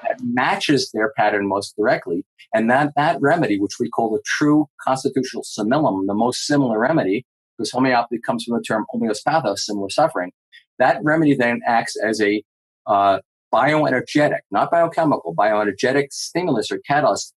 that matches their pattern most directly. And that remedy, which we call the true constitutional similum, the most similar remedy, because homeopathy comes from the term homeostathos, similar suffering, that remedy then acts as a bioenergetic, not biochemical, bioenergetic stimulus or catalyst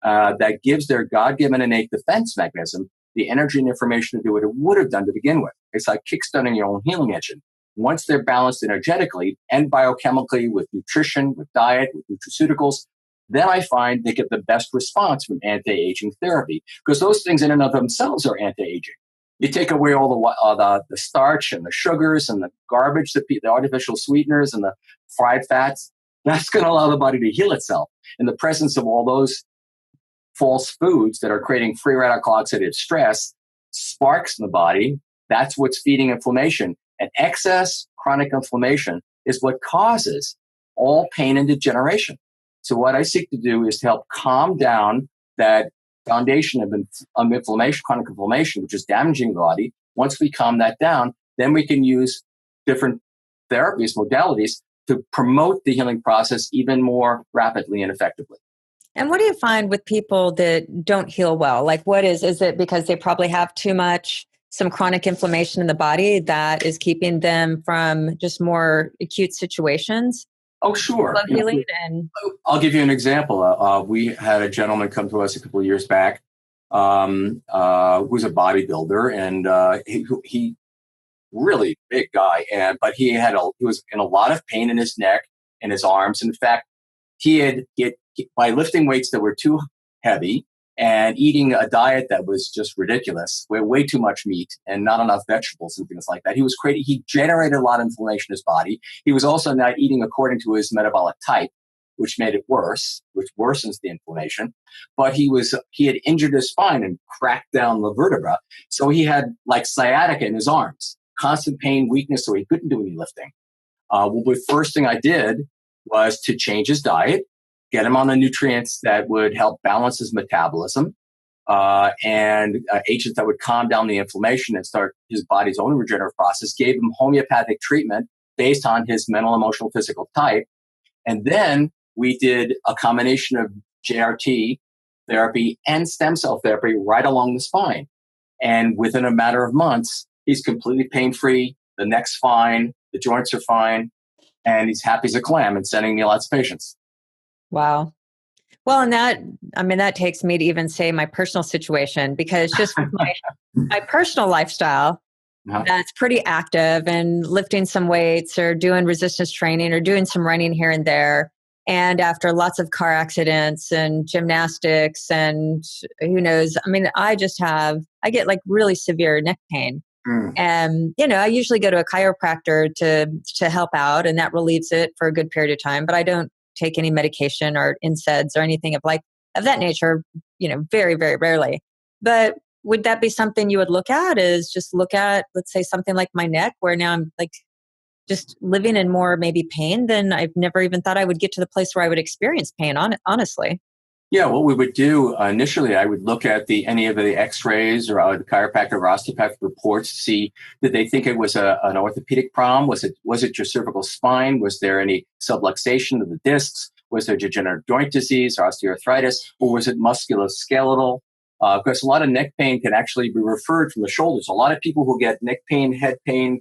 that gives their God-given innate defense mechanism the energy and information to do what it would have done to begin with. It's like kickstarting your own healing engine. Once they're balanced energetically and biochemically with nutrition, with diet, with nutraceuticals, then I find they get the best response from anti-aging therapy because those things in and of themselves are anti-aging. You take away all the starch and the sugars and the garbage, the artificial sweeteners and the fried fats. That's going to allow the body to heal itself. In the presence of all those false foods that are creating free radical oxidative stress, sparks in the body, that's what's feeding inflammation. And excess chronic inflammation is what causes all pain and degeneration. So what I seek to do is to help calm down that foundation of inflammation, chronic inflammation, which is damaging the body. Once we calm that down, then we can use different therapies, modalities to promote the healing process even more rapidly and effectively. And what do you find with people that don't heal well? Like is it because they probably have some chronic inflammation in the body that is keeping them from just more acute situations? Oh, sure. Healing and I'll give you an example. We had a gentleman come to us a couple of years back who's a bodybuilder, and he really big guy, but he was in a lot of pain in his neck and his arms. In fact, he had by lifting weights that were too heavy and eating a diet that was just ridiculous, way too much meat and not enough vegetables and things like that. He generated a lot of inflammation in his body. He was also not eating according to his metabolic type, which made it worse, which worsens the inflammation. But he had injured his spine and cracked down the vertebra. So he had like sciatica in his arms, constant pain, weakness, so he couldn't do any lifting. The first thing I did was to change his diet, get him on the nutrients that would help balance his metabolism, and agents that would calm down the inflammation and start his body's own regenerative process, gave him homeopathic treatment based on his mental, emotional, physical type. And then we did a combination of JRT therapy and stem cell therapy right along the spine. And within a matter of months, he's completely pain-free, the neck's fine, the joints are fine, and he's happy as a clam and sending me lots of patients. Wow. Well, and that takes me to even say my personal situation, because just with my personal lifestyle, Uh-huh. that's pretty active and lifting some weights or doing resistance training or doing some running here and there. And after lots of car accidents and gymnastics and who knows, I mean, I get like really severe neck pain. Mm. And, I usually go to a chiropractor to help out, and that relieves it for a good period of time. But I don't take any medication or NSAIDs or anything of that nature, very, very rarely. But would that be something you would look at? Is just look at, let's say, something like my neck, where now I'm like just living in more maybe pain than I've never even thought I would get to the place where I would experience pain honestly. Yeah, what we would do initially, I would look at any of the X-rays or the chiropractic or osteopathic reports to see, did they think it was an orthopedic problem? Was it your cervical spine? Was there any subluxation of the discs? Was there degenerative joint disease or osteoarthritis? Or was it musculoskeletal? Because a lot of neck pain can actually be referred from the shoulders. A lot of people who get neck pain,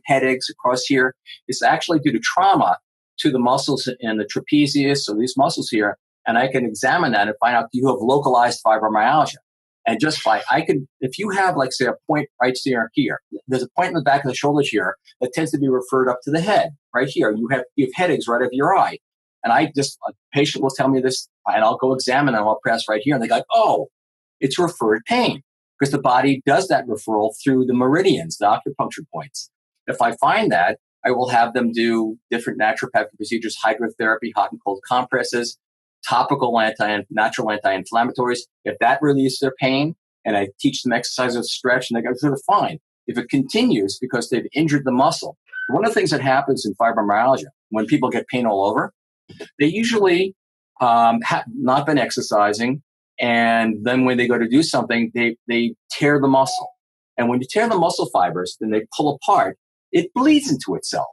headaches across here, is actually due to trauma to the muscles in the trapezius or these muscles here. And I can examine that and find out, do you have localized fibromyalgia? And if you have, like, say, a point right here, there's a point in the back of the shoulders here that tends to be referred up to the head. Right here, you have headaches right over your eye. And a patient will tell me this, and I'll go examine and I'll press right here. And they go, oh, it's referred pain, because the body does that referral through the meridians, the acupuncture points. If I find that, I will have them do different naturopathic procedures, hydrotherapy, hot and cold compresses, topical natural anti-inflammatories. If that relieves their pain, and I teach them exercises of stretch, and they go, sort of fine. If it continues because they've injured the muscle, one of the things that happens in fibromyalgia, when people get pain all over, they usually have not been exercising, and then when they go to do something, they tear the muscle. And when you tear the muscle fibers, then they pull apart, it bleeds into itself.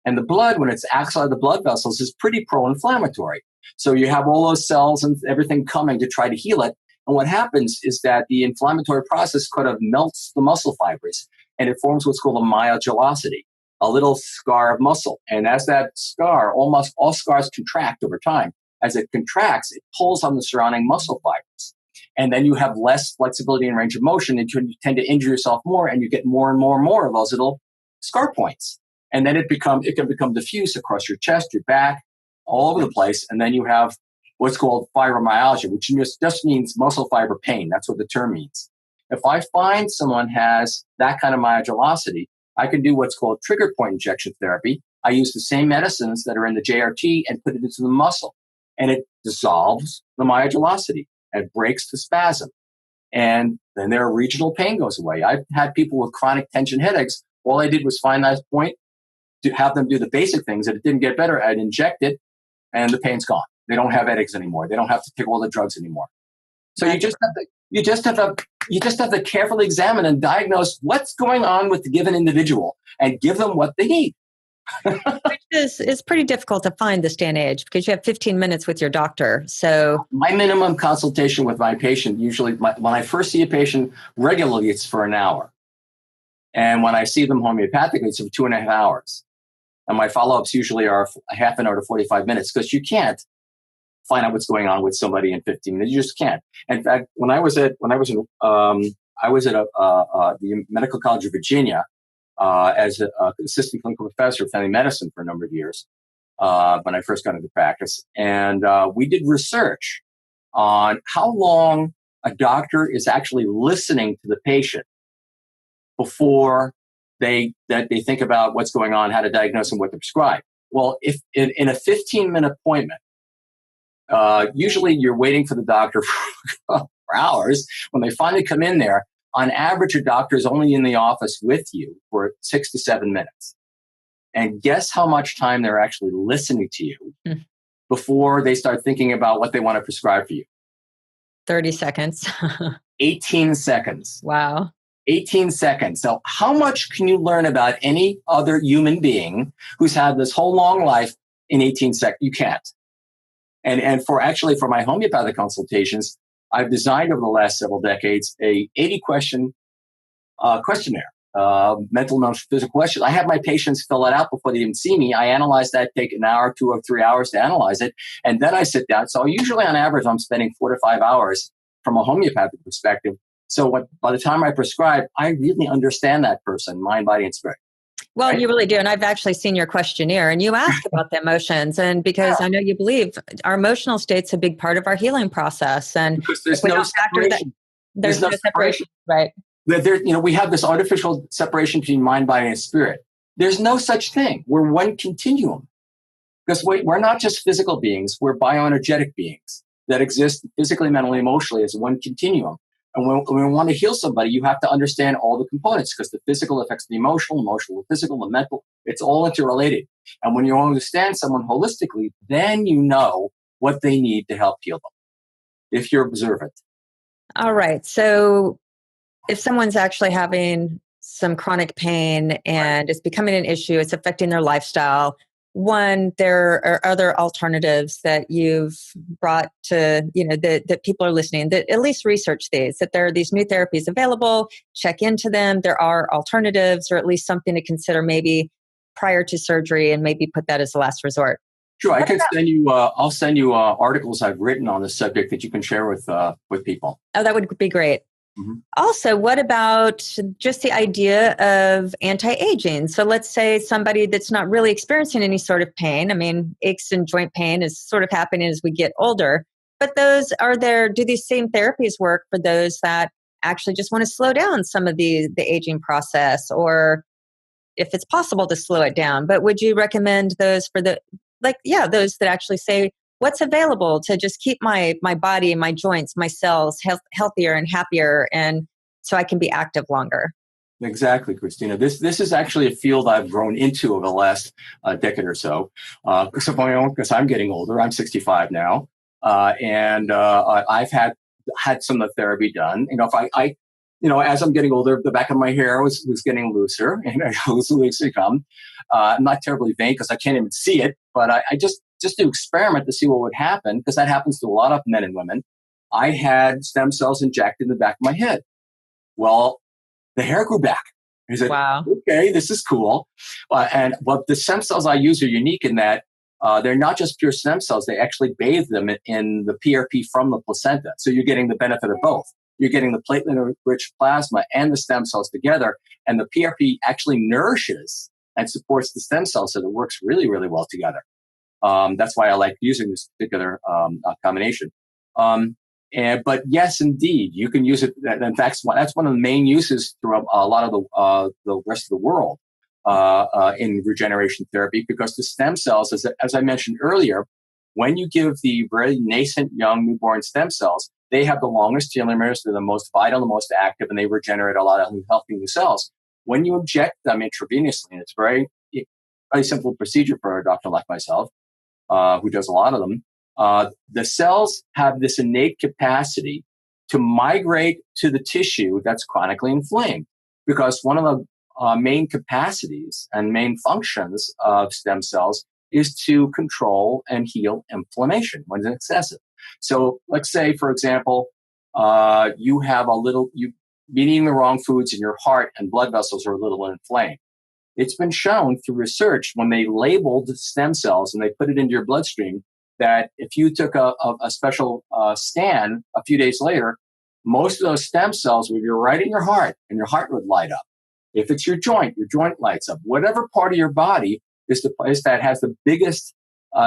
And the blood, when it's outside the blood vessels, is pretty pro-inflammatory. So you have all those cells and everything coming to try to heal it. And what happens is that the inflammatory process kind of melts the muscle fibers, and it forms what's called a myogellosity, a little scar of muscle. And as that scar, almost all scars contract over time. As it contracts, it pulls on the surrounding muscle fibers. And then you have less flexibility and range of motion, and you tend to injure yourself more, and you get more and more and more of those little scar points. And then it can become diffuse across your chest, your back, all over the place. And then you have what's called fibromyalgia, which just means muscle fiber pain. That's what the term means. If I find someone has that kind of myogellosity, I can do what's called trigger point injection therapy. I use the same medicines that are in the JRT and put it into the muscle. And it dissolves the myogellosity. It breaks the spasm. And then their regional pain goes away. I've had people with chronic tension headaches. All I did was find that point, to have them do the basic things. If it didn't get better, I'd inject it, and the pain's gone. They don't have headaches anymore. They don't have to take all the drugs anymore. So you just have to carefully examine and diagnose what's going on with the given individual and give them what they need. Which is pretty difficult to find this day and age, because you have 15 minutes with your doctor. So my minimum consultation with my patient, usually when I first see a patient regularly, it's for an hour. And when I see them homeopathically, it's for 2.5 hours. And my follow-ups usually are a half an hour to 45 minutes, because you can't find out what's going on with somebody in 15 minutes. You just can't. In fact, I was at the Medical College of Virginia as an assistant clinical professor of family medicine for a number of years when I first got into practice. And we did research on how long a doctor is actually listening to the patient before they think about what's going on, how to diagnose and what to prescribe. Well, if in a 15-minute appointment, usually you're waiting for the doctor for hours. When they finally come in there, on average, a doctor is only in the office with you for 6 to 7 minutes. And guess how much time they're actually listening to you before they start thinking about what they want to prescribe for you? 30 seconds. 18 seconds. Wow. 18 seconds. So how much can you learn about any other human being who's had this whole long life in 18 seconds? You can't. And for my homeopathic consultations, I've designed over the last several decades a 80-question questionnaire, mental, emotional, physical questions. I have my patients fill it out before they even see me. I analyze that, take an hour, 2 or 3 hours to analyze it, and then I sit down. So usually on average, I'm spending 4 to 5 hours from a homeopathic perspective So by the time I prescribe, I really understand that person, mind, body, and spirit. Well, Right? you really do. And I've actually seen your questionnaire and you ask about the emotions. And because I know you believe our emotional state's a big part of our healing process. And Because if there's we no don't factor that, separation. there's no separation. Right. We have this artificial separation between mind, body, and spirit. There's no such thing. We're one continuum. Because we're not just physical beings, we're bioenergetic beings that exist physically, mentally, emotionally as one continuum. And when we want to heal somebody, you have to understand all the components because the physical affects the emotional, emotional, the physical, the mental. It's all interrelated. And when you understand someone holistically, then you know what they need to help heal them if you're observant. All right. So if someone's actually having some chronic pain and it's becoming an issue, it's affecting their lifestyle. One, there are other alternatives that you've brought to, that people are listening, that at least research these, that there are these new therapies available, check into them. There are alternatives or at least something to consider maybe prior to surgery and maybe put that as a last resort. Sure, I can send you. I'll send you articles I've written on the subject that you can share with people. Oh, that would be great. Mm-hmm. Also, what about just the idea of anti-aging? So let's say somebody that's not really experiencing any sort of pain. I mean, aches and joint pain is sort of happening as we get older. But do these same therapies work for those that actually just want to slow down some of the aging process, or if it's possible to slow it down? But would you recommend those for those that actually say, what's available to just keep my body, my joints, my cells healthier and happier, and so I can be active longer? Exactly, Krisstina. This is actually a field I've grown into over the last decade or so. Because I'm getting older. I'm 65 now, and I've had some of the therapy done. If I as I'm getting older, the back of my hair was getting looser, and looser to come. I'm not terribly vain because I can't even see it, but I just to experiment to see what would happen, because that happens to a lot of men and women. I had stem cells injected in the back of my head. Well, the hair grew back. I said, wow, okay, this is cool. But the stem cells I use are unique in that they're not just pure stem cells. They actually bathe them in the PRP from the placenta. So you're getting the benefit of both. You're getting the platelet-rich plasma and the stem cells together. And the PRP actually nourishes and supports the stem cells, so it works really, really well together. That's why I like using this particular combination. But yes, indeed, you can use it. In fact, that's one of the main uses throughout a lot of the rest of the world in regeneration therapy, because the stem cells, as I mentioned earlier, when you give the very nascent young newborn stem cells, they have the longest telomeres, they're the most vital, the most active, and they regenerate a lot of healthy new cells. When you inject them intravenously, and it's very simple procedure for a doctor like myself, who does a lot of them, the cells have this innate capacity to migrate to the tissue that's chronically inflamed. Because one of the main capacities and main functions of stem cells is to control and heal inflammation when it's excessive. So let's say, for example, you've been eating the wrong foods and your heart and blood vessels are a little inflamed. It's been shown through research, when they labeled stem cells and they put it into your bloodstream, that if you took a special scan a few days later, most of those stem cells would be right in your heart, and your heart would light up. If it's your joint lights up. Whatever part of your body is the place that has the biggest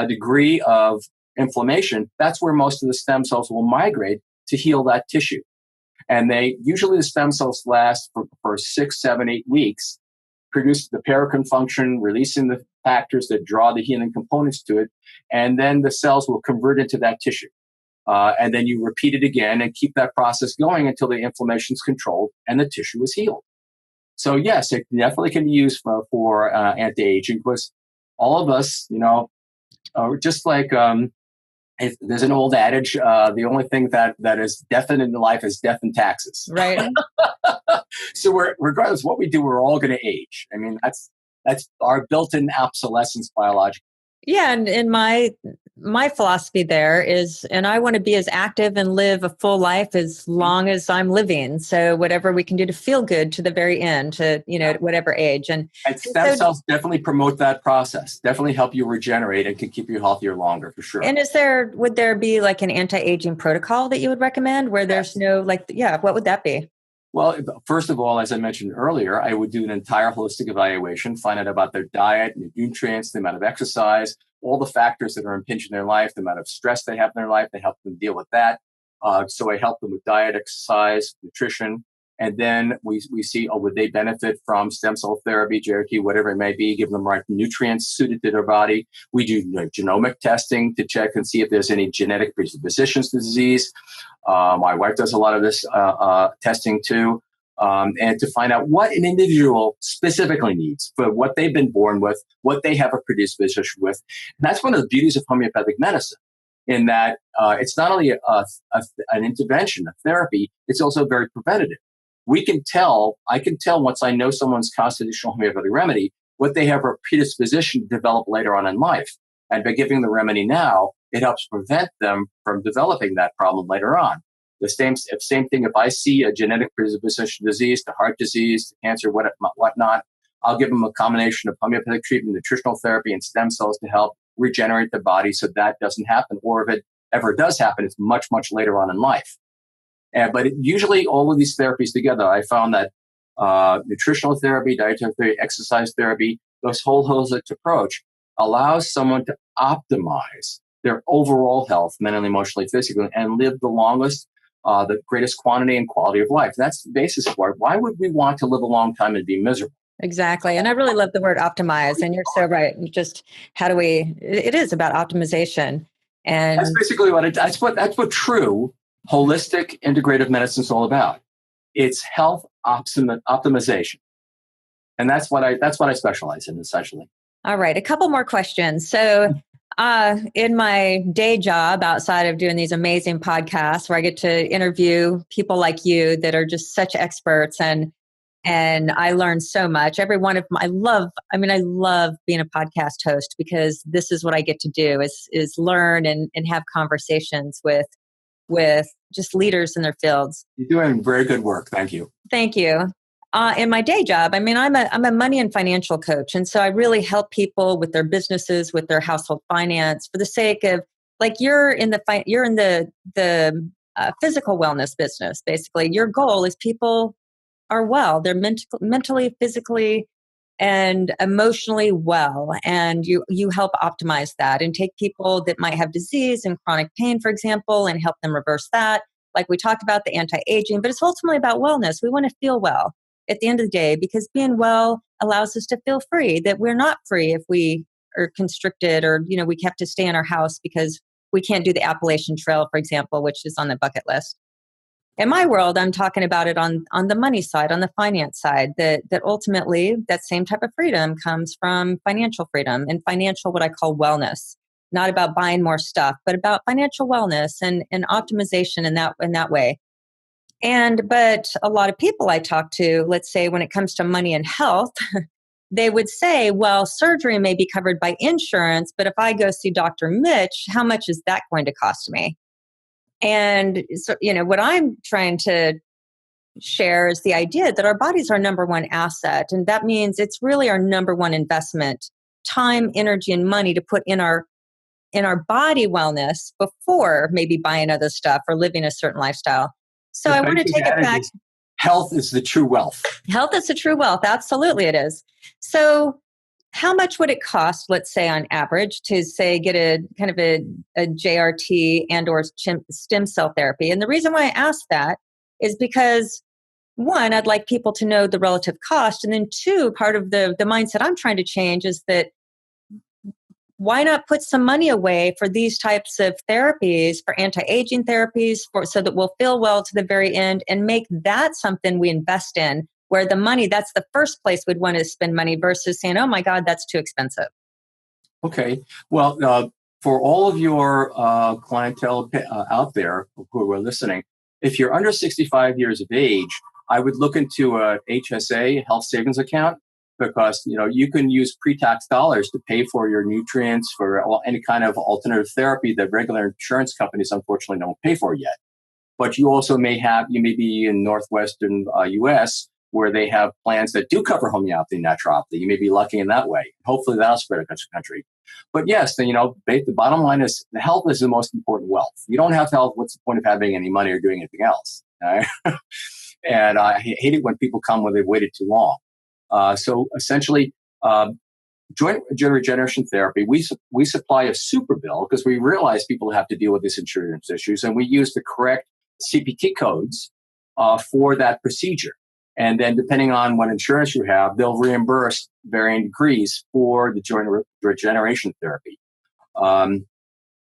degree of inflammation, that's where most of the stem cells will migrate to heal that tissue. And usually the stem cells last for 6, 7, 8 weeks, produce the paracrine function, releasing the factors that draw the healing components to it, and then the cells will convert into that tissue. And then you repeat it again and keep that process going until the inflammation is controlled and the tissue is healed. So yes, it definitely can be used for anti-aging, because all of us, just like if there's an old adage, the only thing that is definite in life is death and taxes. Right. So regardless of what we do, we're all going to age. I mean, that's our built-in obsolescence biologically. Yeah, and in my my philosophy there is, and I want to be as active and live a full life as long as I'm living. So whatever we can do to feel good to the very end, to, at whatever age. And stem cells definitely promote that process, definitely help you regenerate and can keep you healthier longer, for sure. And would there be like an anti-aging protocol that you would recommend where there's no, what would that be? Well, first of all, as I mentioned earlier, I would do an entire holistic evaluation, find out about their diet, nutrients, the amount of exercise, all the factors that are impinging their life, the amount of stress they have in their life, they help them deal with that. So I help them with diet, exercise, nutrition. And then we see, would they benefit from stem cell therapy, JRT, whatever it may be, give them the right nutrients suited to their body. We do genomic testing to check and see if there's any genetic predispositions to disease. My wife does a lot of this testing too, and to find out what an individual specifically needs for what they've been born with, what they have a predisposition with. And that's one of the beauties of homeopathic medicine, in that it's not only an intervention, a therapy, it's also very preventative. I can tell once I know someone's constitutional homeopathic remedy, what they have a predisposition to develop later on in life. And by giving the remedy now, it helps prevent them from developing that problem later on. The same thing, if I see a genetic predisposition disease to heart disease, to cancer, whatnot, I'll give them a combination of homeopathic treatment, nutritional therapy, and stem cells to help regenerate the body so that doesn't happen. Or if it ever does happen, it's much, much later on in life. But usually all of these therapies together, I found that nutritional therapy, dietary therapy, exercise therapy, this whole holistic approach allows someone to optimize their overall health, mentally, emotionally, physically, and live the longest, the greatest quantity and quality of life. That's the basis for it. Why would we want to live a long time and be miserable? Exactly. And I really love the word optimize. And you're so right. It is about optimization. And that's basically that's what true holistic integrative medicine is all about. It's health optimization. And that's what I specialize in, essentially. All right. A couple more questions. So in my day job, outside of doing these amazing podcasts where I get to interview people like you that are just such experts, and I learn so much. Every one of them, I love being a podcast host, because this is what I get to do is learn and have conversations with just leaders in their fields. You're doing very good work. Thank you. Thank you. In my day job, I'm a money and financial coach. And so I really help people with their businesses, with their household finance, for the sake of, like, you're in the physical wellness business. Basically, your goal is people are well. They're mentally, physically, and emotionally well. And you help optimize that and take people that might have disease and chronic pain, for example, and help them reverse that. Like we talked about, the anti-aging, but it's ultimately about wellness. We want to feel well at the end of the day, because being well allows us to feel free. That we're not free if we are constricted, or, we have to stay in our house because we can't do the Appalachian Trail, for example, which is on the bucket list. In my world, I'm talking about it on the money side, on the finance side, that ultimately that same type of freedom comes from financial freedom and financial, what I call wellness. Not about buying more stuff, but about financial wellness and optimization in that way. But a lot of people I talk to, let's say when it comes to money and health, they would say, well, surgery may be covered by insurance, but if I go see Dr. Mitch, how much is that going to cost me? And so, what I'm trying to share is the idea that our bodies are our number one asset. And that means it's really our number one investment, time, energy, and money to put in our body wellness before maybe buying other stuff or living a certain lifestyle. So I want to take it back. Health is the true wealth. Health is the true wealth. Absolutely it is. So how much would it cost, let's say on average, to say get a kind of a JRT and or stem cell therapy? And the reason why I ask that is because, one, I'd like people to know the relative cost. And then two, part of the mindset I'm trying to change is that why not put some money away for these types of therapies, for anti-aging therapies, so that we'll feel well to the very end, and make that something we invest in, where the money, that's the first place we'd want to spend money, versus saying, oh my God, that's too expensive. Okay. Well, for all of your clientele out there who are listening, if you're under 65 years of age, I would look into a HSA, health savings account. because, you can use pre-tax dollars to pay for your nutrients, for any kind of alternative therapy that regular insurance companies unfortunately don't pay for yet. But you also you may be in northwestern US where they have plans that do cover homeopathy and naturopathy. You may be lucky in that way. Hopefully that'll spread across the country. But yes, the bottom line is the health is the most important wealth. You don't have health, what's the point of having any money or doing anything else? Right? And I hate it when people come when they've waited too long. So essentially, joint regeneration therapy, we supply a super bill because we realize people have to deal with these insurance issues, and we use the correct CPT codes for that procedure. And then depending on what insurance you have, they'll reimburse varying degrees for the joint regeneration therapy.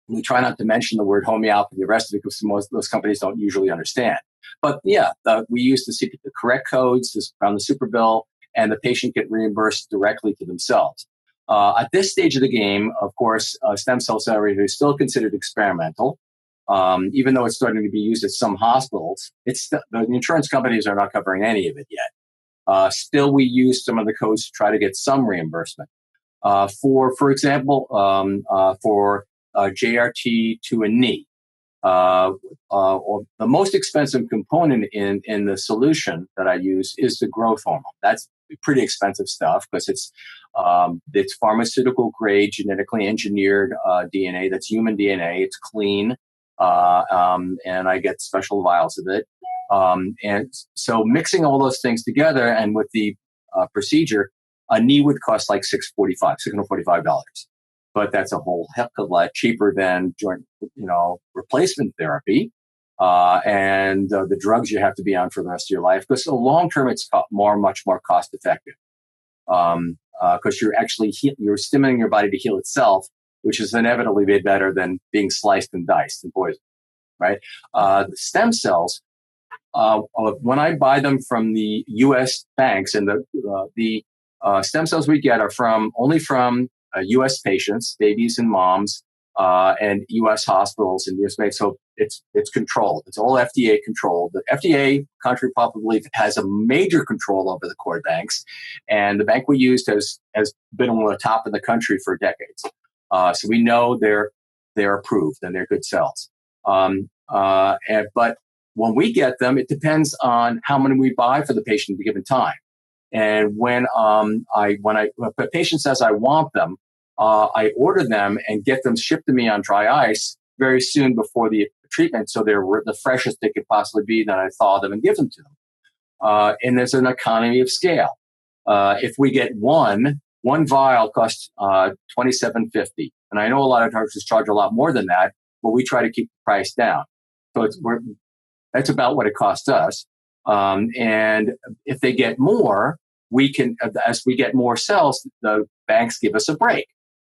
We try not to mention the word homeopathy, the rest of it, because most of those companies don't usually understand. But yeah, we use the correct codes on the super bill, and the patient get reimbursed directly to themselves. At this stage of the game, of course, stem cell therapy is still considered experimental. Even though it's starting to be used at some hospitals, the insurance companies are not covering any of it yet. Still, we use some of the codes to try to get some reimbursement. For example, for JRT to a knee, or the most expensive component in the solution that I use is the growth hormone. That's pretty expensive stuff because it's pharmaceutical grade, genetically engineered DNA. That's human DNA. It's clean. And I get special vials of it. And so mixing all those things together, and with the procedure, a knee would cost like $645. But that's a whole heck of a lot cheaper than joint, replacement therapy, and the drugs you have to be on for the rest of your life. Because long term, it's much more cost effective. Because you're stimulating your body to heal itself, which is inevitably way better than being sliced and diced and poisoned, right? The stem cells, when I buy them from the U.S. banks, and the stem cells we get are only from U.S. patients, babies and moms, and U.S. hospitals and U.S. banks. So it's controlled. It's all FDA controlled. The FDA, contrary to popular belief, has a major control over the core banks, and the bank we used has been one of the top in the country for decades. So we know they're approved and they're good cells. But when we get them, it depends on how many we buy for the patient at a given time. And when a patient says I want them, I order them and get them shipped to me on dry ice very soon before the treatment, so they're the freshest they could possibly be. Then I thaw them and give them to them. And there's an economy of scale. If we get one vial costs $27.50, and I know a lot of doctors charge a lot more than that, but we try to keep the price down. So that's about what it costs us. And if they get more, as we get more cells, the banks give us a break.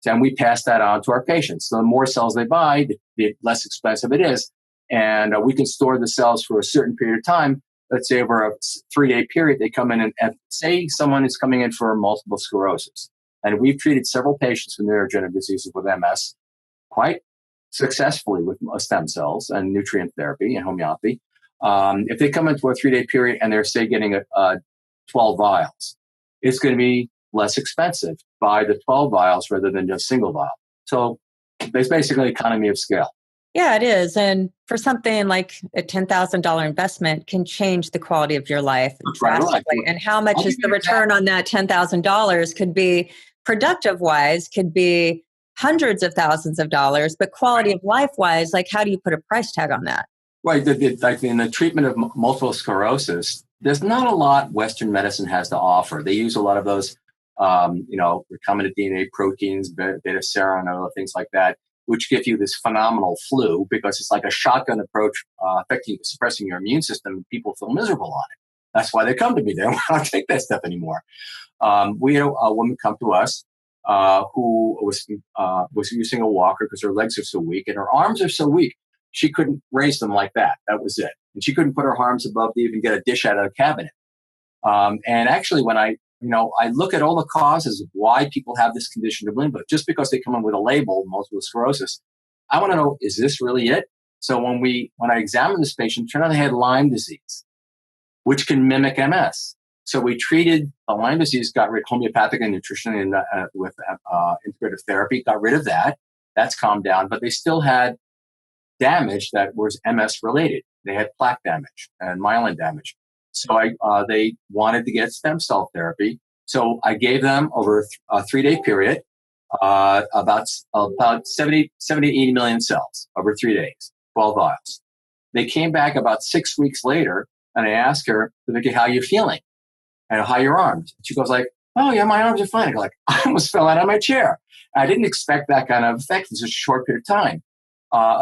And we pass that on to our patients. So the more cells they buy, the less expensive it is. And we can store the cells for a certain period of time. Let's say over a 3-day period, they come in and say someone is coming in for multiple sclerosis. And we've treated several patients with neurodegenerative diseases with MS quite successfully with stem cells and nutrient therapy and homeopathy. If they come into a 3-day period and they're, say, getting 12 vials, it's going to be less expensive to buy the 12 vials rather than just single vial. So there's basically economy of scale. Yeah, it is. And for something like a $10,000 investment can change the quality of your life drastically. Right. And how much is the return on that $10,000 could be productive-wise, could be hundreds of thousands of dollars, but quality of life-wise, like how do you put a price tag on that? Right. Like in the treatment of multiple sclerosis, there's not a lot Western medicine has to offer. They use a lot of those, recombinant DNA proteins, beta-serin, and other things like that, which give you this phenomenal flu because it's like a shotgun approach, suppressing your immune system, and people feel miserable on it. That's why they come to me. They don't want to take that stuff anymore. We had a woman come to us who was using a walker because her legs are so weak and her arms are so weak. She couldn't raise them like that. That was it. And she couldn't put her arms above to even get a dish out of the cabinet. And actually, when I look at all the causes of why people have this condition of limbo, just because they come in with a label, multiple sclerosis, I want to know, is this really it? So when I examined this patient, it turned out they had Lyme disease, which can mimic MS. So we treated the Lyme disease, got rid of homeopathic and nutrition and with integrative therapy, got rid of that. That's calmed down, but they still had damage that was MS related. They had plaque damage and myelin damage. So they wanted to get stem cell therapy. So I gave them over a 3-day period, about 70 to 80 million cells over 3 days, 12 vials. They came back about 6 weeks later, and I asked her, how are you feeling? And how are your arms? She goes like, oh yeah, my arms are fine. I go like, I almost fell out of my chair. I didn't expect that kind of effect in such a short period of time.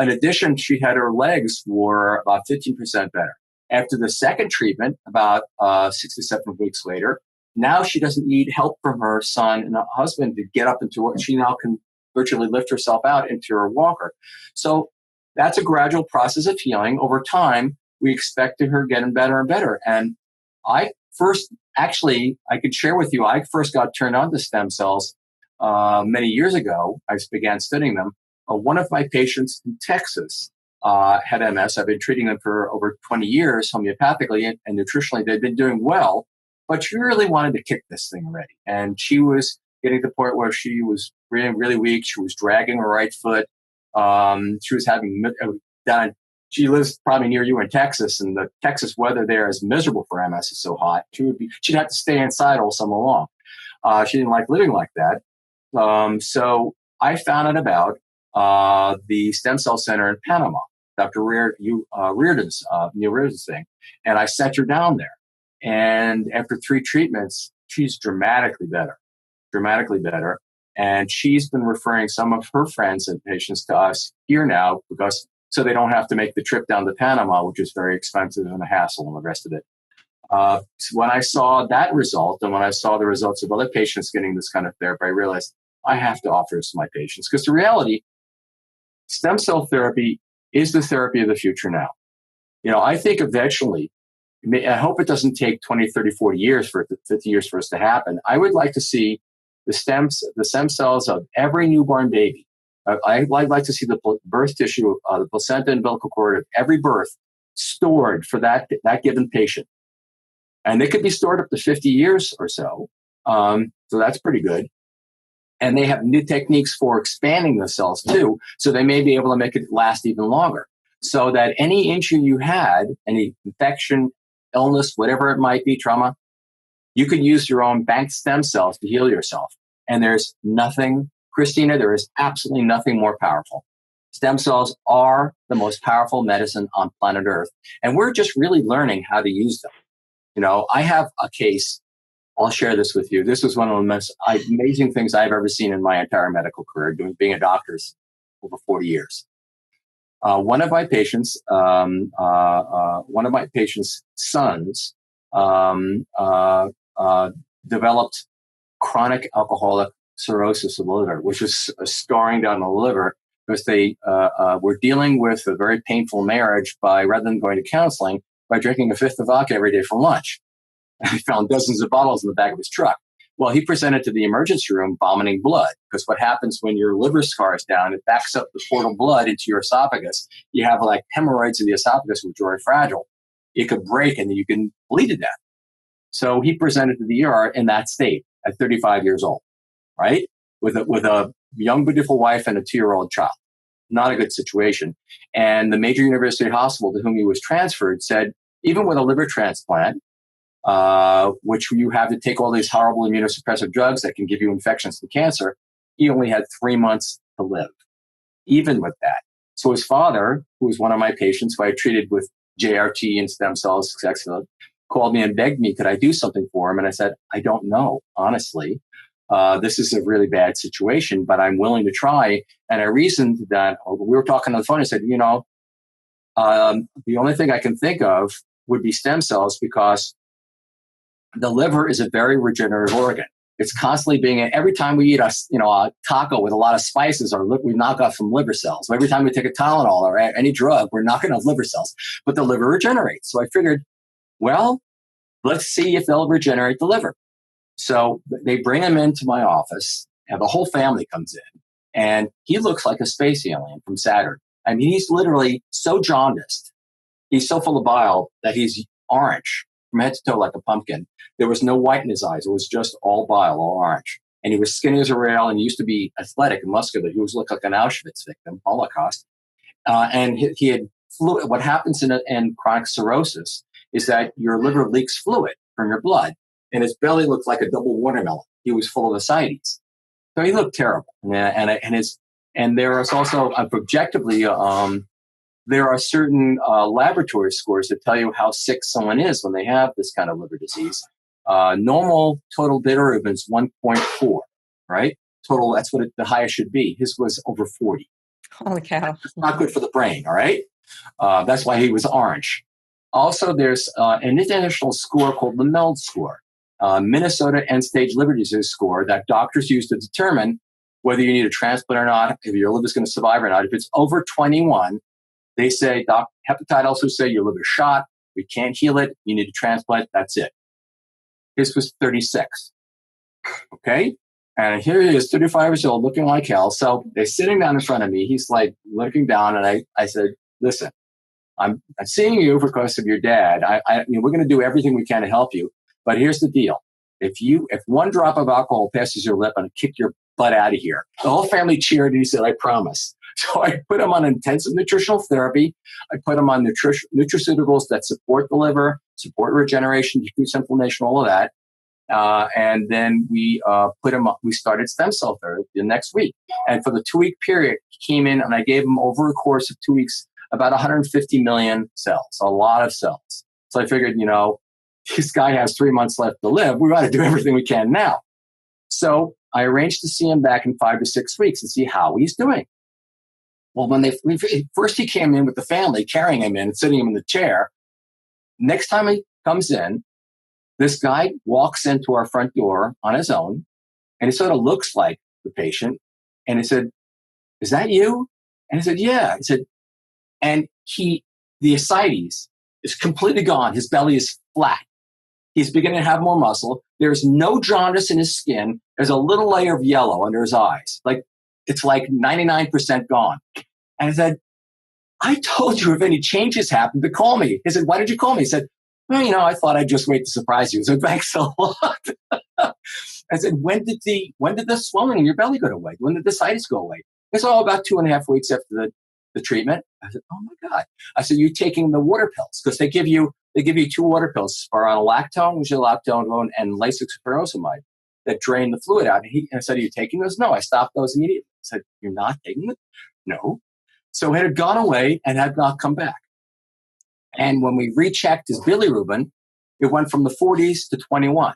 In addition, she had her legs were about 15% better. After the second treatment, about 6 to 7 weeks later, now she doesn't need help from her son and her husband to get up into work. She now can virtually lift herself out into her walker. So that's a gradual process of healing. Over time, we expect her getting better and better. And I could share with you, I first got turned on to stem cells many years ago. I began studying them. One of my patients in Texas had MS. I've been treating them for over 20 years homeopathically and nutritionally. They've been doing well, but she really wanted to kick this thing already. And she was getting to the point where she was really, really weak. She was dragging her right foot. She was having she lives probably near you in Texas, and the Texas weather there is miserable for MS. It's so hot. She'd have to stay inside all summer long. She didn't like living like that. So I found out about the stem cell center in Panama, Dr. Reardon's thing, and I sent her down there. And after 3 treatments, she's dramatically better. And she's been referring some of her friends and patients to us here now so they don't have to make the trip down to Panama, which is very expensive and a hassle and the rest of it. So when I saw that result, and when I saw the results of other patients getting this kind of therapy, I realized I have to offer this to my patients. Because the reality, stem cell therapy is the therapy of the future now. I think eventually, I hope it doesn't take 20, 30, 40 years 50 years for us to happen. I would like to see the stem cells of every newborn baby. I'd like to see the birth tissue, the placenta and umbilical cord of every birth stored for that given patient. And they could be stored up to 50 years or so. So that's pretty good. And they have new techniques for expanding the cells too. So they may be able to make it last even longer. So that any injury you had, any infection, illness, whatever it might be, trauma, you could use your own banked stem cells to heal yourself. And there's nothing, Krisstina, there is absolutely nothing more powerful. Stem cells are the most powerful medicine on planet Earth. And we're just really learning how to use them. I have a case, I'll share this with you. This was one of the most amazing things I've ever seen in my entire medical career, being a doctor over 40 years. One of my patients' sons developed chronic alcoholic cirrhosis of the liver, which is scarring down the liver because they were dealing with a very painful marriage rather than going to counseling, by drinking a fifth of vodka every day for lunch. He found dozens of bottles in the back of his truck. Well, he presented to the emergency room vomiting blood, because what happens when your liver scars down, it backs up the portal blood into your esophagus. You have like hemorrhoids of the esophagus, which are very fragile. It could break and you can bleed to death. So he presented to the ER in that state at 35 years old, right? With a young, beautiful wife and a 2-year-old child. Not a good situation. And the major university hospital to whom he was transferred said, even with a liver transplant, which you have to take all these horrible immunosuppressive drugs that can give you infections and cancer, he only had 3 months to live, even with that. So his father, who was one of my patients who I treated with JRT and stem cells, called me and begged me, could I do something for him? And I said, I don't know, honestly. This is a really bad situation, but I'm willing to try. And I reasoned that, we were talking on the phone, I said, the only thing I can think of would be stem cells, because the liver is a very regenerative organ. It's constantly every time we eat a taco with a lot of spices, we knock off some liver cells. So every time we take a Tylenol or any drug, we're knocking off liver cells. But the liver regenerates. So I figured, well, let's see if they'll regenerate the liver. So they bring him into my office, and the whole family comes in, and he looks like a space alien from Saturn. I mean, he's literally so jaundiced. He's so full of bile that he's orange. from head to toe like a pumpkin. There was no white in his eyes. It was just all bile, all orange. And he was skinny as a rail, and he used to be athletic and muscular. He was looked like an Auschwitz victim, Holocaust. And he had fluid. What happens in chronic cirrhosis is that your liver leaks fluid from your blood, and his belly looked like a double watermelon. He was full of ascites. So he looked terrible. And there is also objectively, there are certain laboratory scores that tell you how sick someone is when they have this kind of liver disease. Normal total bilirubin is 1.4, right? Total, that's what the highest should be. His was over 40. Holy cow. It's not good for the brain, all right? That's why he was orange. Also, there's an international score called the MELD score, Minnesota End-Stage Liver Disease score, that doctors use to determine whether you need a transplant or not, if your liver is going to survive or not. If it's over 21, they say, hepatitis also say your liver's shot, we can't heal it, you need a transplant, that's it. His was 36. Okay? And here he is, 35 years old, looking like hell. So they're sitting down in front of me. He's like looking down, and I said, listen, I'm seeing you because of your dad. We're going to do everything we can to help you. But here's the deal. If one drop of alcohol passes your lip, I'm going to kick your butt out of here. The whole family cheered, and he said, I promise. So I put him on intensive nutritional therapy. I put him on nutraceuticals that support the liver, support regeneration, decrease inflammation, all of that. And then we we started stem cell therapy the next week. And for the 2-week period, he came in and I gave him over a course of 2 weeks, about 150 million cells, a lot of cells. So I figured, this guy has 3 months left to live. We got to do everything we can now. So I arranged to see him back in 5 to 6 weeks and see how he's doing. Well, first he came in with the family, carrying him in and sitting him in the chair. Next time he comes in, this guy walks into our front door on his own, and he sort of looks like the patient. And he said, is that you? And he said, yeah. He said, and the ascites is completely gone. His belly is flat. He's beginning to have more muscle. There's no jaundice in his skin. There's a little layer of yellow under his eyes. It's like 99% gone. And I said, I told you if any changes happen to call me. He said, why did you call me? He said, well, I thought I'd just wait to surprise you. So thanks a lot. I said, when did the swelling in your belly go away? When did the ascites go away? It's all about 2.5 weeks after the treatment. I said, oh my God. I said, you're taking the water pills, because they give you 2 water pills, spironolactone, which is lactone, and furosemide that drain the fluid out. And I said, are you taking those? No, I stopped those immediately. I said, you're not taking them? No. So it had gone away and had not come back. And when we rechecked his bilirubin, it went from the 40s to 21.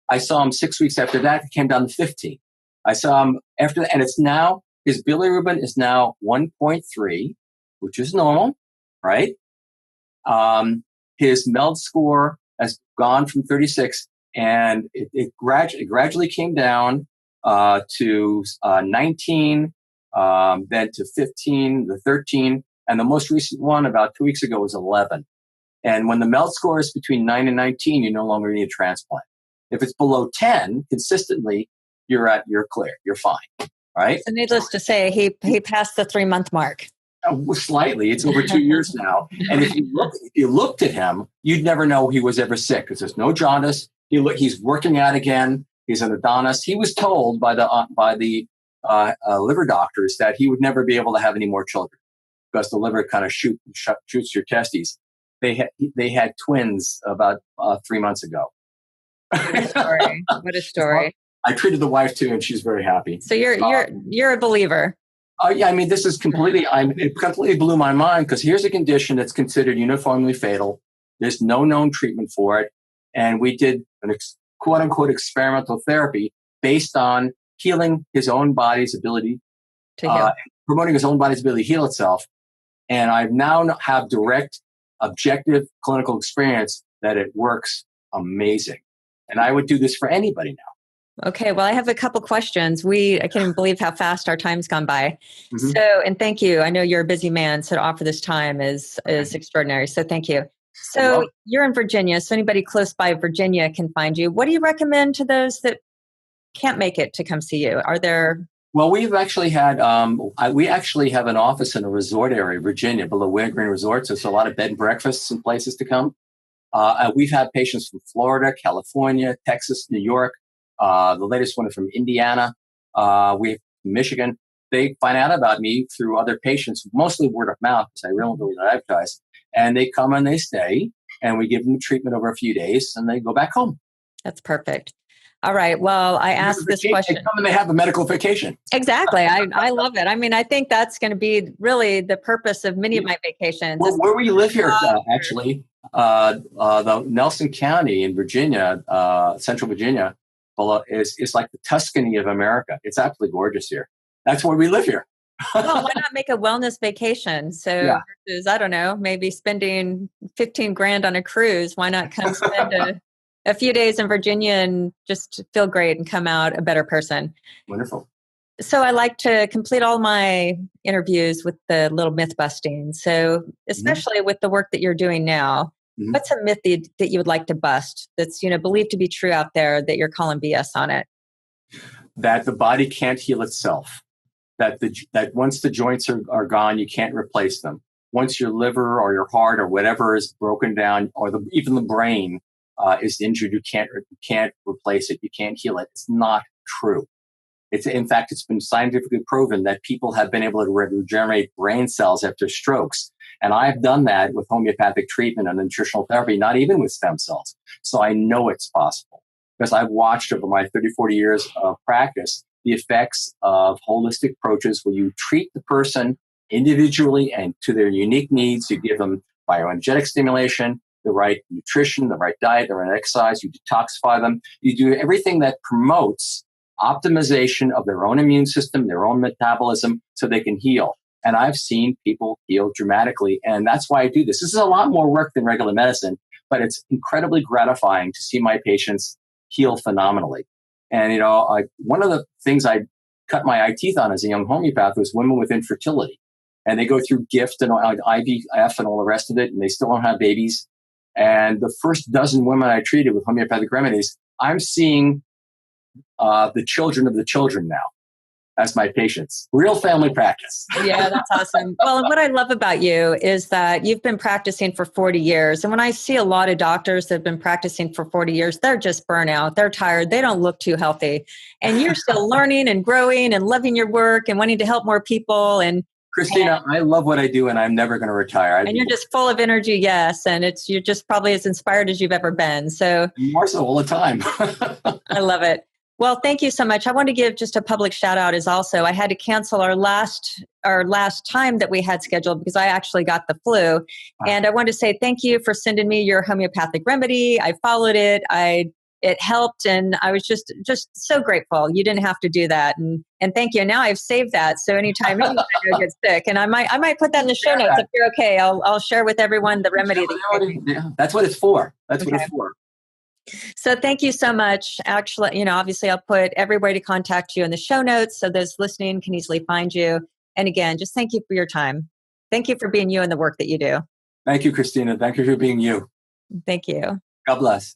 I saw him 6 weeks after that. It came down to 15. I saw him after that, and his bilirubin is now 1.3, which is normal, right? His MELD score has gone from 36, and it gradually came down to 19, then to 15, the 13, and the most recent one about 2 weeks ago was 11. And when the MELD score is between 9 and 19, you no longer need a transplant. If it's below 10, consistently, you're clear, you're fine, right? So needless to say, he passed the 3-month mark. Slightly. It's over 2 years now. And if you looked at him, you'd never know he was ever sick, because there's no jaundice. He's working out again. He's an Adonis. He was told by the liver doctors that he would never be able to have any more children, because the liver kind of shoots your testes. They had twins about 3 months ago. What a story! What a story! I treated the wife too, and she's very happy. So you're a believer. Yeah, I mean, this is it completely blew my mind, because here's a condition that's considered uniformly fatal. There's no known treatment for it. And we did an quote unquote experimental therapy based on healing his own body's ability to heal, promoting his own body's ability to heal itself. And I now have direct, objective clinical experience that it works amazing. And I would do this for anybody now. Okay, well, I have a couple questions. I can't even believe how fast our time's gone by. Mm-hmm. So, and thank you. I know you're a busy man, so to offer this time is extraordinary. So thank you. So you're in Virginia, so anybody close by Virginia can find you. What do you recommend to those that can't make it to come see you? Are there... Well, we've actually had, we actually have an office in a resort area, Virginia, below Ware Green Resort. So it's a lot of bed and breakfasts and places to come. We've had patients from Florida, California, Texas, New York. The latest one is from Indiana. We have Michigan. They find out about me through other patients, mostly word of mouth, because I really don't advertise. And they come and they stay, and we give them treatment over a few days, and they go back home. That's perfect. All right. Well, I asked this question. They come and they have a medical vacation. Exactly. I love it. I mean, I think that's going to be really the purpose of many of my vacations. Well, where we live here, actually, the Nelson County in Virginia, Central Virginia, is like the Tuscany of America. It's absolutely gorgeous here. That's where we live here. Well, why not make a wellness vacation? So versus, I don't know, maybe spending 15 grand on a cruise. Why not come spend a few days in Virginia and just feel great and come out a better person? Wonderful. So I like to complete all my interviews with the little myth busting. So especially with the work that you're doing now, what's a myth that you would like to bust that's, believed to be true out there that you're calling BS on it? That the body can't heal itself. That once the joints are gone, you can't replace them. Once your liver or your heart or whatever is broken down, or even the brain is injured, you can't replace it. You can't heal it. It's not true. In fact, it's been scientifically proven that people have been able to regenerate brain cells after strokes. And I've done that with homeopathic treatment and nutritional therapy, not even with stem cells. So I know it's possible because I've watched over my 30, 40 years of practice the effects of holistic approaches where you treat the person individually and to their unique needs. You give them bioenergetic stimulation, the right nutrition, the right diet, the right exercise. You detoxify them. You do everything that promotes optimization of their own immune system, their own metabolism, so they can heal. And I've seen people heal dramatically. And that's why I do this. This is a lot more work than regular medicine, but it's incredibly gratifying to see my patients heal phenomenally. And, one of the things I cut my eye teeth on as a young homeopath was women with infertility. And they go through gift and IVF and all the rest of it, and they still don't have babies. And the first dozen women I treated with homeopathic remedies, I'm seeing the children of the children now as my patients. Real family practice. Yeah, that's awesome. Well, and what I love about you is that you've been practicing for 40 years. And when I see a lot of doctors that have been practicing for 40 years, they're just burnout. They're tired. They don't look too healthy. And you're still learning and growing and loving your work and wanting to help more people. And Krisstina, I love what I do and I'm never going to retire. And you're just full of energy, yes. And you're just probably as inspired as you've ever been. So more so all the time. I love it. Well, thank you so much. I want to give just a public shout out I had to cancel our last time that we had scheduled because I actually got the flu. And I want to say thank you for sending me your homeopathic remedy. I followed it. It helped. And I was just so grateful. You didn't have to do that. And thank you. Now I've saved that. So anytime anyone gets sick, and I might put that in the show notes if you're okay. I'll share with everyone the remedy. That's what it's for. That's what it's for. So thank you so much. Actually, obviously I'll put every way to contact you in the show notes so those listening can easily find you. And again, just thank you for your time. Thank you for being you and the work that you do. Thank you, Krisstina. Thank you for being you. Thank you. God bless.